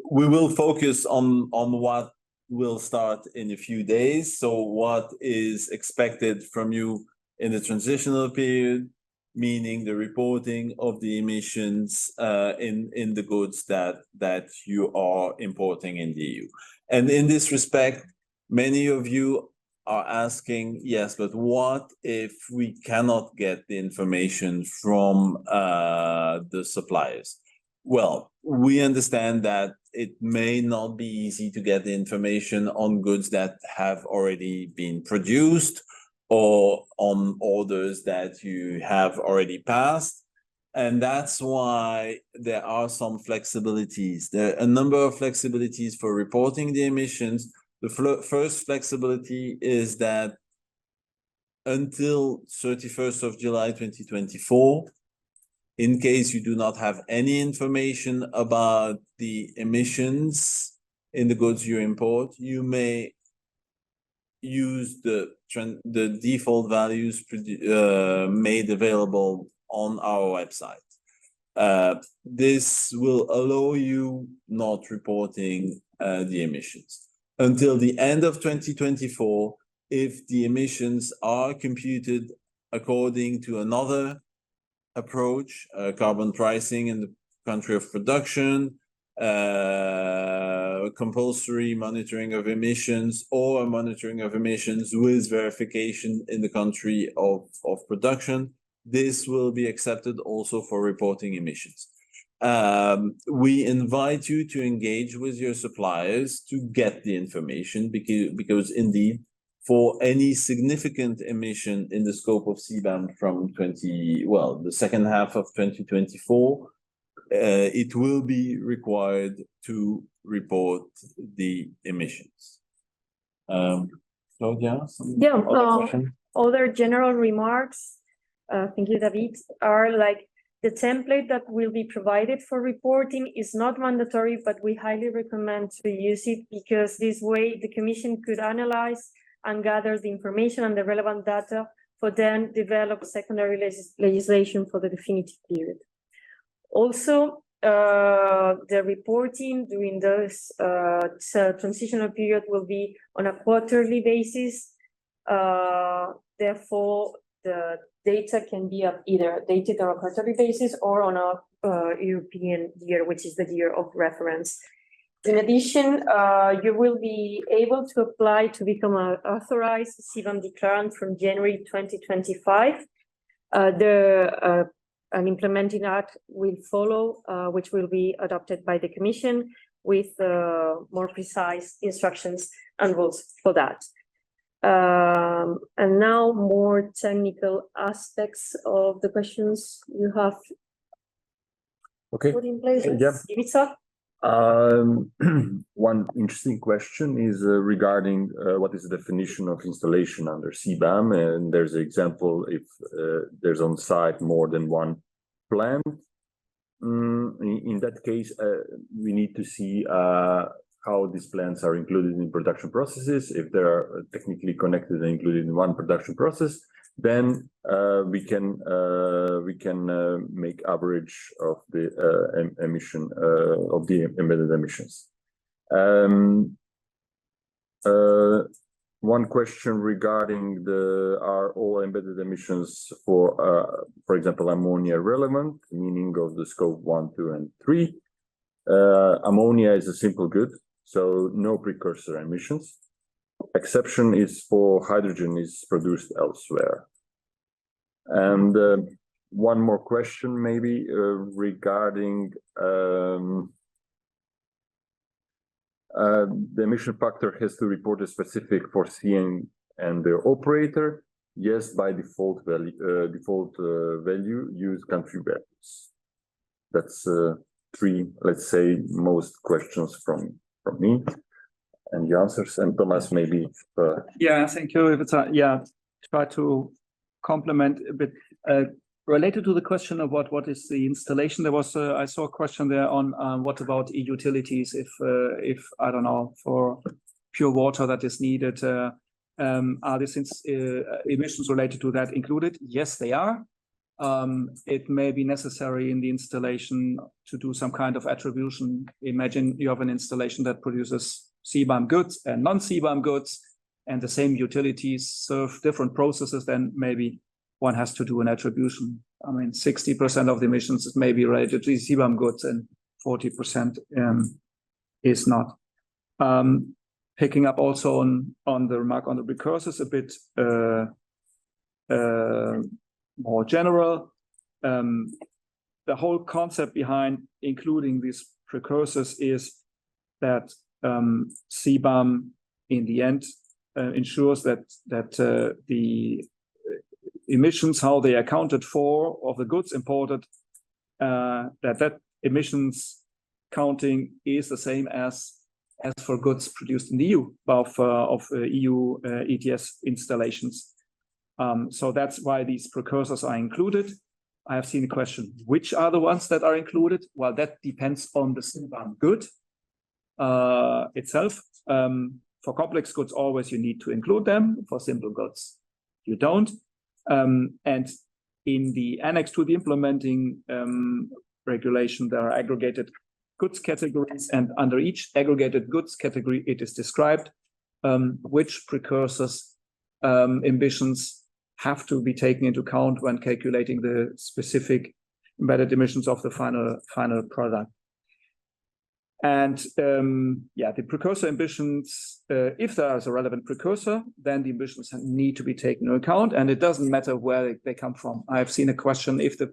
we will focus on what will start in a few days. So what is expected from you in the transitional period, meaning the reporting of the emissions in the goods that you are importing in the EU. And in this respect, many of you are asking, yes, but what if we cannot get the information from the suppliers? Well, we understand that it may not be easy to get the information on goods that have already been produced or on orders that you have already passed. And that's why there are some flexibilities. There are a number of flexibilities for reporting the emissions. The first flexibility is that until 31st of July 2024, in case you do not have any information about the emissions in the goods you import, you may use the default values made available on our website. This will allow you not reporting the emissions. Until the end of 2024, if the emissions are computed according to another approach, carbon pricing in the country of production, compulsory monitoring of emissions, or monitoring of emissions with verification in the country of production, this will be accepted also for reporting emissions. We invite you to engage with your suppliers to get the information because indeed, for any significant emission in the scope of CBAM from the second half of 2024, it will be required to report the emissions. Claudia, other questions?
Other general remarks, thank you, David, are like the template that will be provided for reporting is not mandatory, but we highly recommend to use it because this way the Commission could analyze and gather the information and the relevant data for then develop secondary legislation for the definitive period. Also, the reporting during this transitional period will be on a quarterly basis. Therefore, the data can be either dated on a quarterly basis or on a European year, which is the year of reference. In addition, you will be able to apply to become an authorized CBAM declarant from January 2025. An implementing act will follow, which will be adopted by the Commission with more precise instructions and rules for that. And now more technical aspects of the questions you have put in place.
Yeah.
Ivica?
One interesting question is regarding what is the definition of installation under CBAM, and there's an example if there's on site more than one plant. In that case, we need to see how these plants are included in production processes. If they are technically connected and included in one production process, then we can make average of the emission of the embedded emissions. one question regarding are all embedded emissions for example, ammonia relevant, meaning of the scope 1, 2, and 3. Ammonia is a simple good, so no precursor emissions. Exception is for hydrogen is produced elsewhere. And one more question maybe regarding the emission factor has to report a specific foreseeing and the operator. Yes, by default value, use country values. That's three, let's say, most questions from me and the answers. And Thomas, maybe.
Yeah, thank you. Yeah, try to complement a bit. Related to the question of what is the installation, there was I saw a question there on what about e-utilities if I don't know, for pure water that is needed, are these emissions related to that included? Yes, they are. It may be necessary in the installation to do some kind of attribution. Imagine you have an installation that produces CBAM goods and non-CBAM goods, and the same utilities serve different processes, then maybe one has to do an attribution. I mean, 60% of the emissions is maybe related to CBAM goods and 40% is not. Picking up also on the remark on the precursors a bit more general. The whole concept behind including these precursors is that CBAM in the end ensures that the emissions, how they are accounted for of the goods imported, that emissions counting is the same as for goods produced in the EU of EU ETS installations. So that's why these precursors are included. I have seen a question, which are the ones that are included? Well, that depends on the CBAM good itself. For complex goods, always you need to include them. For simple goods, you don't. And in the annex to the implementing regulation, there are aggregated goods categories, and under each aggregated goods category, it is described which precursors emissions have to be taken into account when calculating the specific embedded emissions of the final product. And the precursor emissions, if there is a relevant precursor, then the emissions need to be taken into account, and it doesn't matter where they come from. I have seen a question if the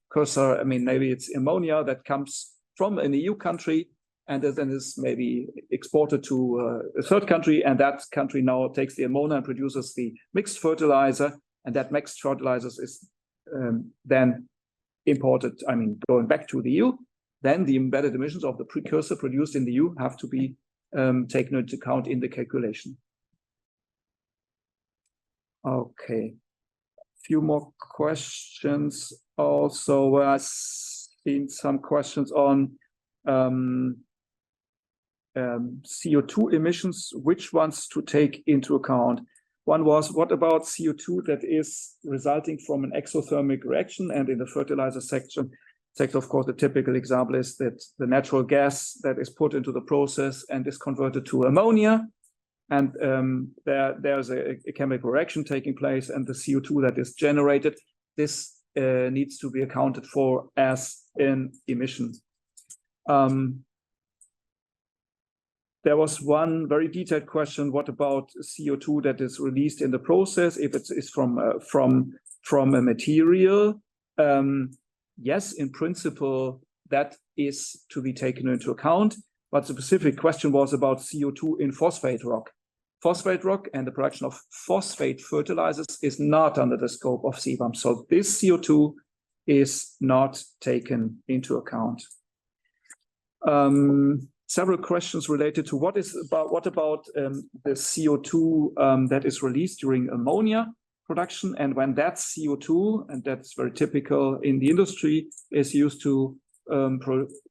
precursor, I mean, maybe it's ammonia that comes from an EU country and then is maybe exported to a third country, and that country now takes the ammonia and produces the mixed fertilizer, and that mixed fertilizers is then imported, I mean, going back to the EU. Then the embedded emissions of the precursor produced in the EU have to be taken into account in the calculation. Okay, few more questions. Also, I've seen some questions on CO2 emissions, which ones to take into account. One was, what about CO2 that is resulting from an exothermic reaction? And in the fertilizer sector, of course, the typical example is that the natural gas that is put into the process and is converted to ammonia, and there's a chemical reaction taking place, and the CO2 that is generated, this needs to be accounted for as an emission. There was one very detailed question: what about CO2 that is released in the process if it is from a material? Yes, in principle, that is to be taken into account. But the specific question was about CO2 in phosphate rock. Phosphate rock and the production of phosphate fertilizers is not under the scope of CBAM. So this CO2 is not taken into account. Several questions related to what about the CO2 that is released during ammonia production, and when that CO2, and that's very typical in the industry, is used to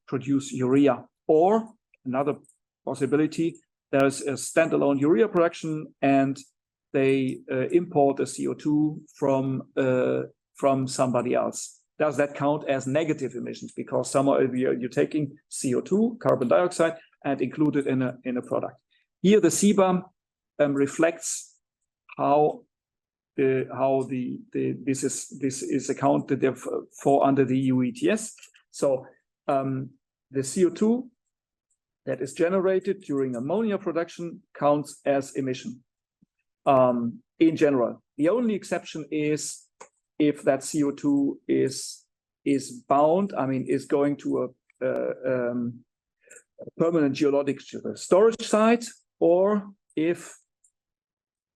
produce urea. Or another possibility, there's a standalone urea production and they import the CO2 from somebody else. Does that count as negative emissions? Because you're taking CO2, carbon dioxide, and include it in a product. Here, the CBAM reflects how this is accounted for under the EU ETS. So the CO2 that is generated during ammonia production counts as emission. In general, the only exception is if that CO2 is bound, is going to a permanent geologic storage site, or if,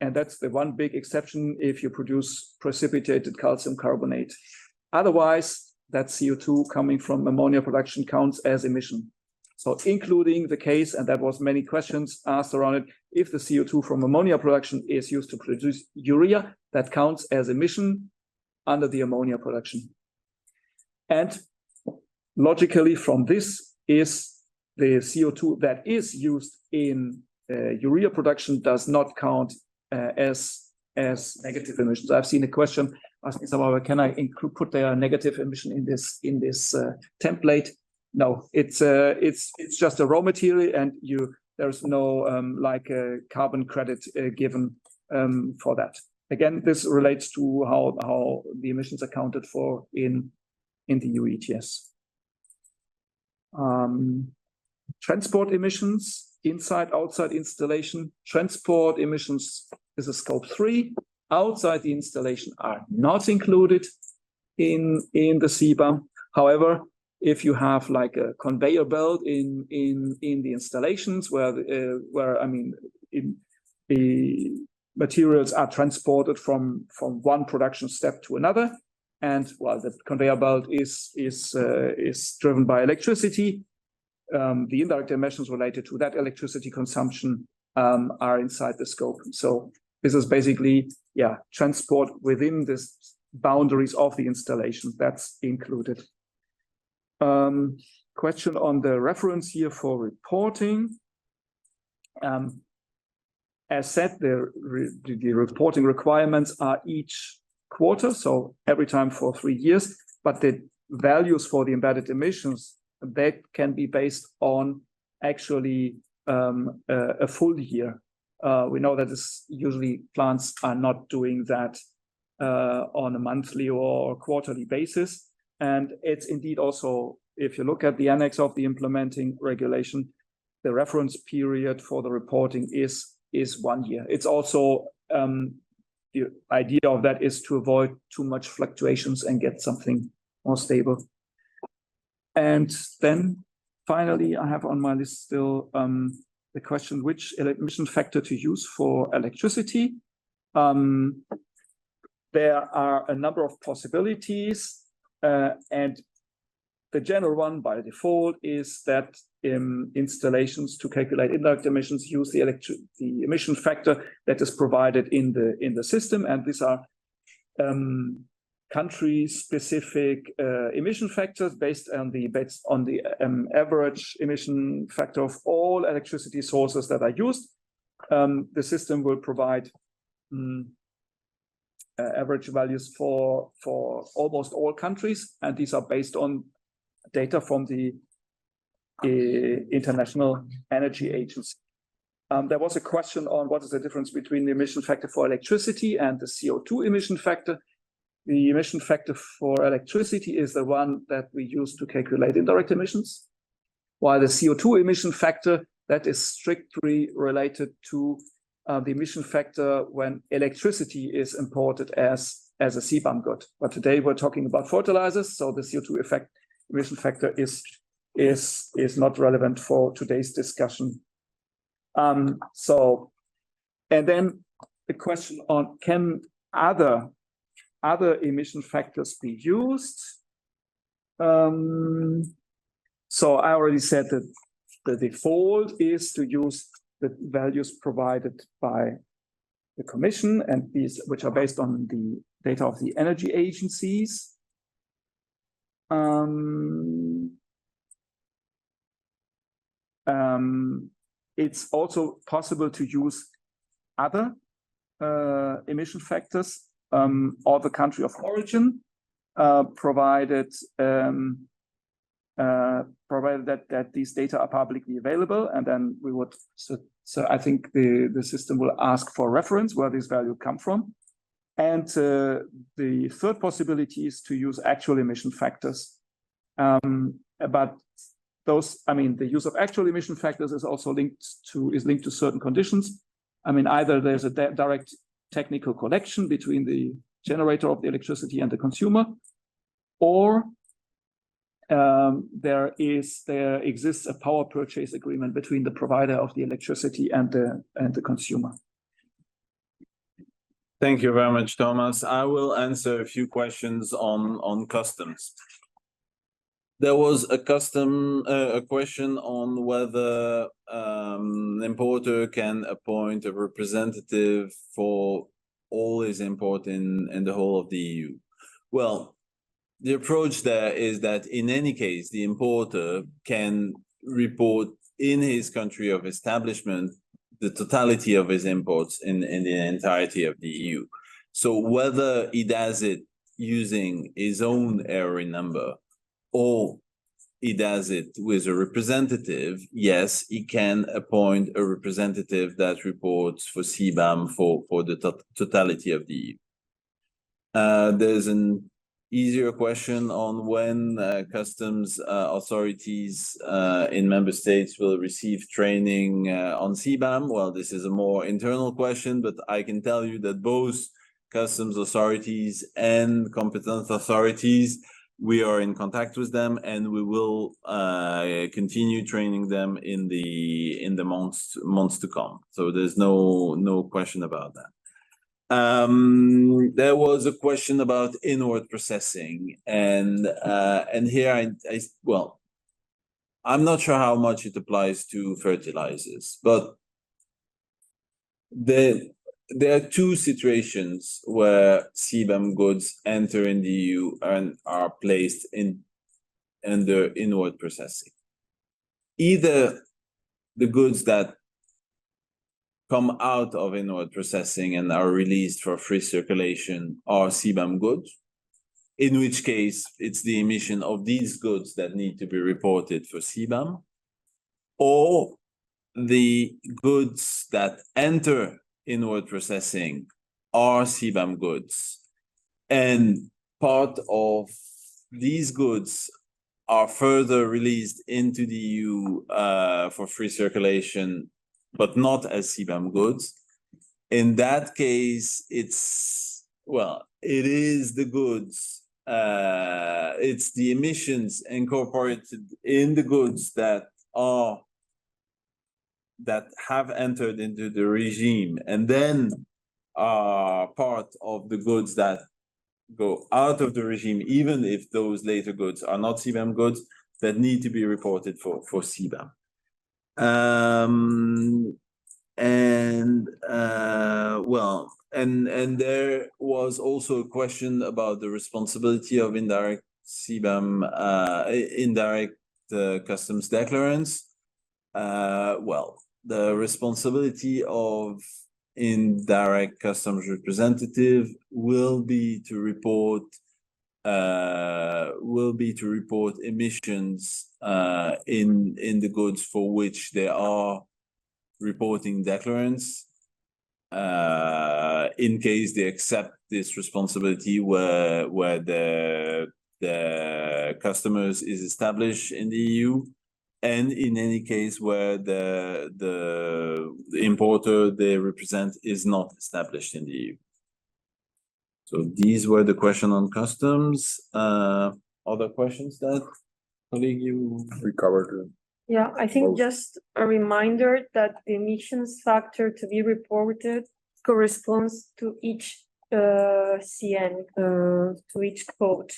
and that's the one big exception, if you produce precipitated calcium carbonate. Otherwise, that CO2 coming from ammonia production counts as emission. So including the case, and that was many questions asked around it, if the CO2 from ammonia production is used to produce urea, that counts as emission under the ammonia production. And logically from this is the CO2 that is used in urea production does not count as negative emissions. I've seen a question asking someone, can I put their negative emission in this template? No, it's just a raw material, and there's no like a carbon credit given for that. Again, this relates to how the emissions are counted for in the EU ETS. Transport emissions, inside, outside installation. Transport emissions is a scope 3. Outside the installation are not included in the CBAM. However, if you have like a conveyor belt in the installations where the materials are transported from one production step to another, and while the conveyor belt is driven by electricity, the indirect emissions related to that electricity consumption are inside the scope. So this is basically, transport within the boundaries of the installation. That's included. Question on the reference here for reporting. As said, the reporting requirements are each quarter, so every time for 3 years, but the values for the embedded emissions, that can be based on actually a full year. We know that usually plants are not doing that on a monthly or quarterly basis. And it's indeed also, if you look at the annex of the implementing regulation, the reference period for the reporting is 1 year. It's also, the idea of that is to avoid too much fluctuations and get something more stable. And then finally, I have on my list still the question, which emission factor to use for electricity. There are a number of possibilities. And the general one by default is that installations to calculate indirect emissions use the emission factor that is provided in the system, and these are country-specific emission factors based on the average emission factor of all electricity sources that are used. The system will provide average values for almost all countries, and these are based on data from the International Energy Agency. There was a question on what is the difference between the emission factor for electricity and the CO2 emission factor. The emission factor for electricity is the one that we use to calculate indirect emissions, while the CO2 emission factor, that is strictly related to the emission factor when electricity is imported as a CBAM good. But today we're talking about fertilizers, so the CO2 emission factor is not relevant for today's discussion. And then the question on, can other emission factors be used? So I already said that the default is to use the values provided by the Commission, and these which are based on the data of the energy agencies. It's also possible to use other emission factors or the country of origin, provided provided that these data are publicly available, and then we would, so I think the system will ask for reference where this value come from. And the third possibility is to use actual emission factors. But those, I mean, the use of actual emission factors is also linked to certain conditions. I mean, either there's a direct technical connection between the generator of the electricity and the consumer, or there exists a power purchase agreement between the provider of the electricity and the consumer.
Thank you very much, Thomas. I will answer a few questions on customs. There was a question on whether an importer can appoint a representative for all his import in the whole of the EU. Well, the approach there is that in any case, the importer can report in his country of establishment the totality of his imports in the entirety of the EU. So whether he does it using his own area number or he does it with a representative, yes, he can appoint a representative that reports for CBAM for the totality of the EU. There's an easier question on when customs authorities in member states will receive training on CBAM. Well, this is a more internal question, but I can tell you that both customs authorities and competent authorities, we are in contact with them, and we will continue training them in the months to come. So there's no question about that. There was a question about inward processing, and here well, I'm not sure how much it applies to fertilizers, but there are two situations where CBAM goods enter in the EU and are placed under inward processing. Either the goods that come out of inward processing and are released for free circulation are CBAM goods, in which case it's the emission of these goods that need to be reported for CBAM, or the goods that enter inward processing are CBAM goods, and part of these goods are further released into the EU for free circulation, but not as CBAM goods. In that case, it is the goods, it's the emissions incorporated in the goods that have entered into the regime and then are part of the goods that go out of the regime, even if those later goods are not CBAM goods, that need to be reported for CBAM. And there was also a question about the responsibility of indirect CBAM, indirect customs declarants. The responsibility of indirect customs representative will be to report emissions in the goods for which they are reporting declarants, in case they accept this responsibility where the customers is established in the EU, and in any case where the importer they represent is not established in the EU. So these were the question on customs. Other questions that colleague you recovered?
Yeah, I think just a reminder that the emissions factor to be reported corresponds to each CN, to each quote.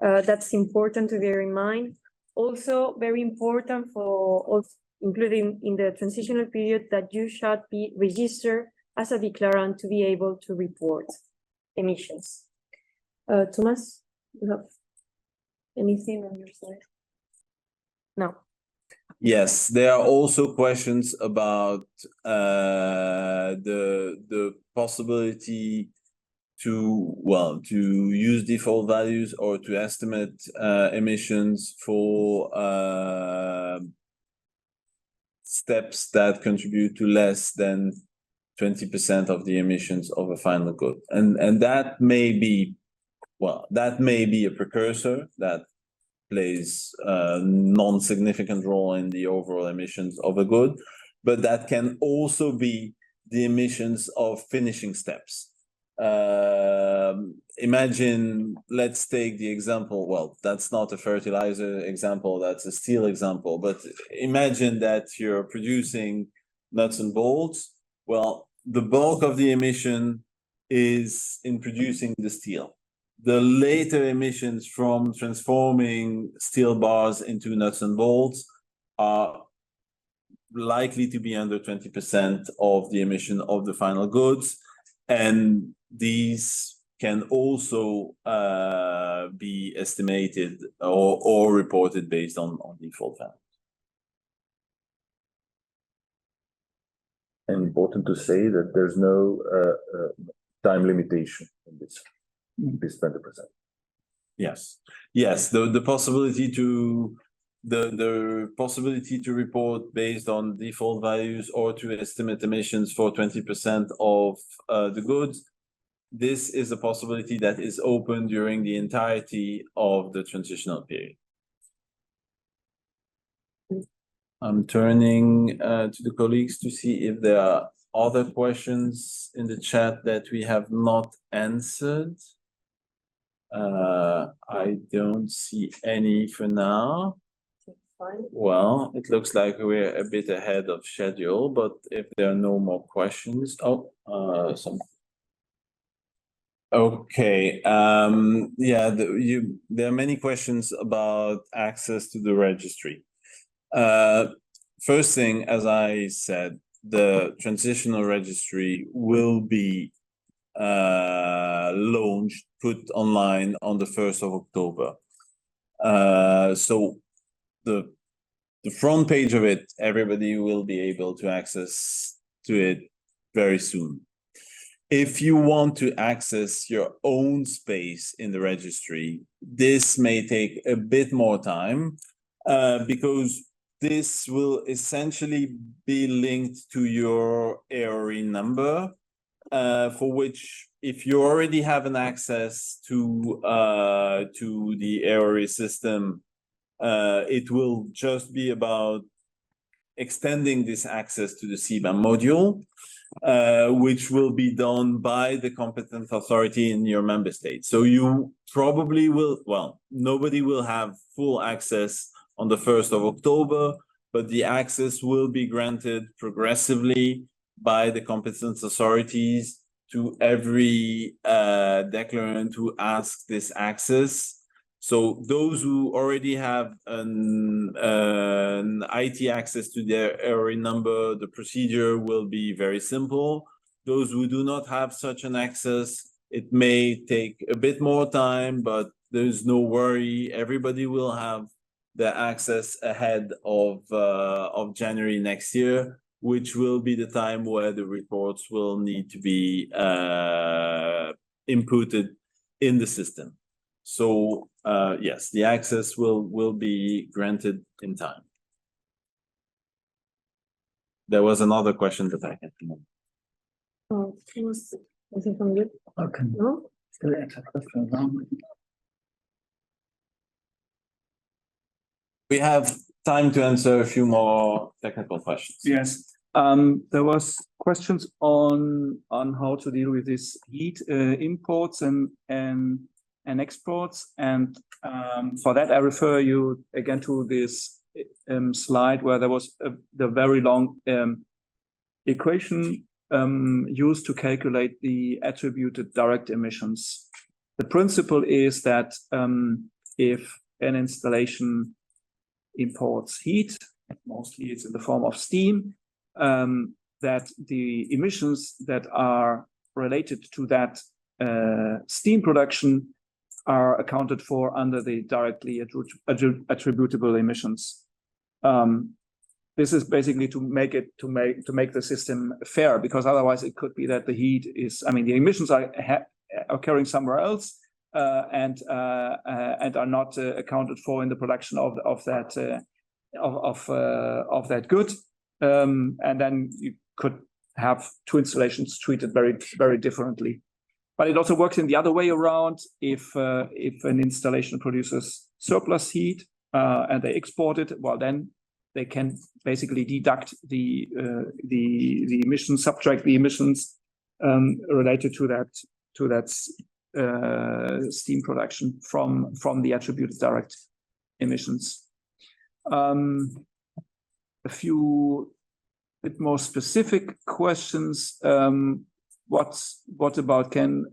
That's important to bear in mind. Also, very important for including in the transitional period that you should be registered as a declarant to be able to report emissions. Thomas, you have anything on your side? No.
Yes, there are also questions about the possibility to use default values or to estimate emissions for steps that contribute to less than 20% of the emissions of a final good. And that may be, that may be a precursor that plays a non-significant role in the overall emissions of a good, but that can also be the emissions of finishing steps. Imagine, let's take the example, well, that's not a fertilizer example, that's a steel example, but imagine that you're producing nuts and bolts. Well, the bulk of the emission is in producing the steel. The later emissions from transforming steel bars into nuts and bolts are likely to be under 20% of the emission of the final goods. And these can also be estimated or reported based on default values.
And important to say that there's no time limitation in this 20%.
Yes, the possibility to the possibility to report based on default values or to estimate emissions for 20% of the goods. This is a possibility that is open during the entirety of the transitional period. I'm turning to the colleagues to see if there are other questions in the chat that we have not answered. I don't see any for now.
Fine.
Well, it looks like we're a bit ahead of schedule, but if there are no more questions, okay. Yeah, there are many questions about access to the registry. First thing, as I said, the transitional registry will be launched, put online on the 1st of October. So the front page of it, everybody will be able to access to it very soon. If you want to access your own space in the registry, this may take a bit more time because this will essentially be linked to your ARE number, for which if you already have an access to the ARE system, it will just be about extending this access to the CBAM module, which will be done by the competent authority in your member state. So you probably will, well, nobody will have full access on the 1st of October, but the access will be granted progressively by the competent authorities to every declarant who asks this access. So those who already have an IT access to their ARE number, the procedure will be very simple. Those who do not have such an access, it may take a bit more time, but there's no worry. Everybody will have the access ahead of January next year, which will be the time where the reports will need to be inputted in the system. So yes, the access will be granted in time. There was another question that I had to know.
Oh, was it from you?
Okay.
No?
We have time to answer a few more technical questions.
Yes. There was questions on how to deal with this heat imports and exports, and for that I refer you again to this slide where there was the very long equation used to calculate the attributed direct emissions. The principle is that if an installation imports heat, mostly it's in the form of steam, that the emissions that are related to that steam production are accounted for under the directly attributable emissions. This is basically to make the system fair, because otherwise it could be that the heat is, I mean, the emissions are occurring somewhere else and are not accounted for in the production of that good. And then you could have two installations treated very, very differently. But it also works in the other way around. If an installation produces surplus heat and they export it, well, then they can basically deduct the emissions, subtract the emissions related to that steam production from the attributed direct emissions. A few bit more specific questions. What about can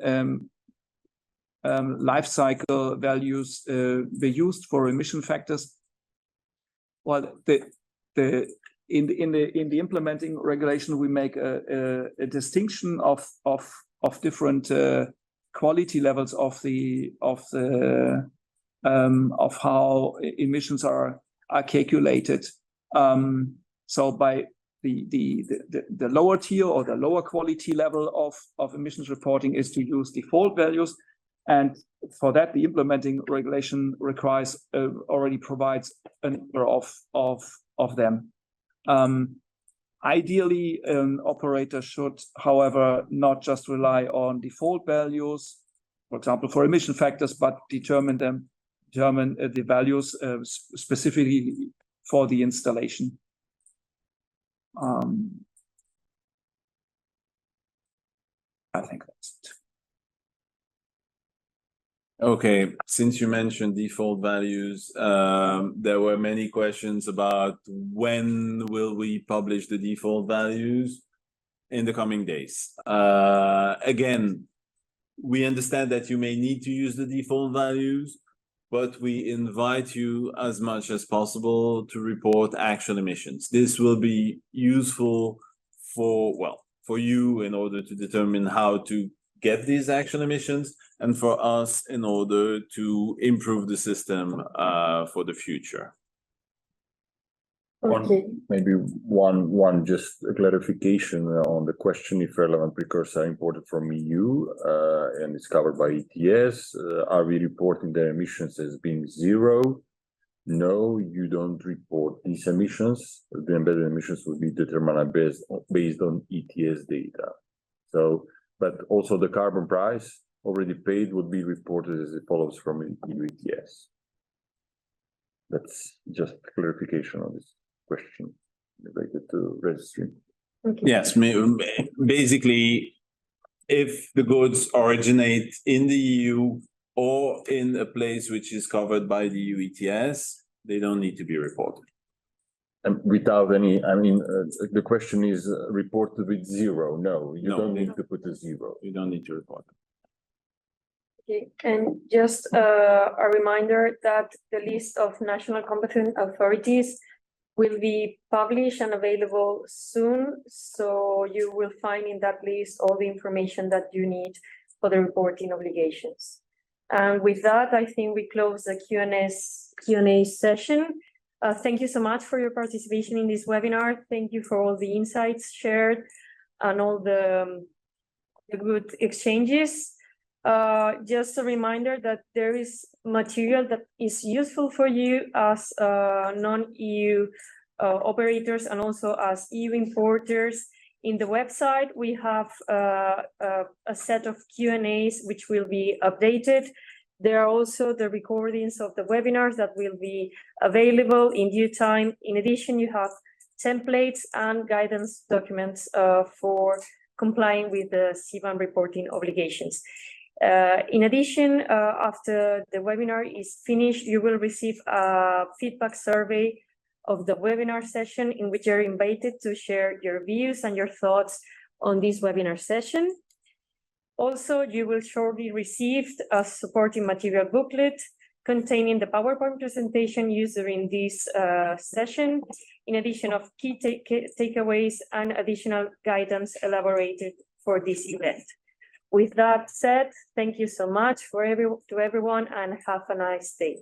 life cycle values be used for emission factors? Well, in the implementing regulation, we make a distinction of different quality levels of how emissions are calculated. So by the lower tier or the lower quality level of emissions reporting is to use default values. And for that, the implementing regulation already provides a number of them. Ideally, an operator should, however, not just rely on default values, for example, for emission factors, but determine the values specifically for the installation. I think that's it.
Okay, since you mentioned default values, there were many questions about when will we publish the default values in the coming days. Again, we understand that you may need to use the default values, but we invite you as much as possible to report actual emissions. This will be useful for you in order to determine how to get these actual emissions, and for us in order to improve the system for the future.
Okay.
Maybe one just a clarification on the question if relevant precursors are imported from EU and it's covered by ETS. Are we reporting the emissions as being zero? No, you don't report these emissions. The embedded emissions will be determined based on ETS data. So, but also the carbon price already paid would be reported as it follows from EU ETS. That's just clarification on this question related to registry.
Okay.
Yes, basically, if the goods originate in the EU or in a place which is covered by the EU ETS, they don't need to be reported.
And without any, the question is reported with zero. No, you don't need to put a zero.
You don't need to report it.
Okay, and just a reminder that the list of national competent authorities will be published and available soon. So you will find in that list all the information that you need for the reporting obligations. And with that, I think we close the Q&A session. Thank you so much for your participation in this webinar. Thank you for all the insights shared and all the good exchanges. Just a reminder that there is material that is useful for you as non-EU operators and also as EU importers. In the website, we have a set of Q&As which will be updated. There are also the recordings of the webinars that will be available in due time. In addition, you have templates and guidance documents for complying with the CBAM reporting obligations. In addition, after the webinar is finished, you will receive a feedback survey of the webinar session in which you're invited to share your views and your thoughts on this webinar session. Also, you will shortly receive a supporting material booklet containing the PowerPoint presentation used during this session, in addition of key takeaways and additional guidance elaborated for this event. With that said, thank you so much to everyone and have a nice day.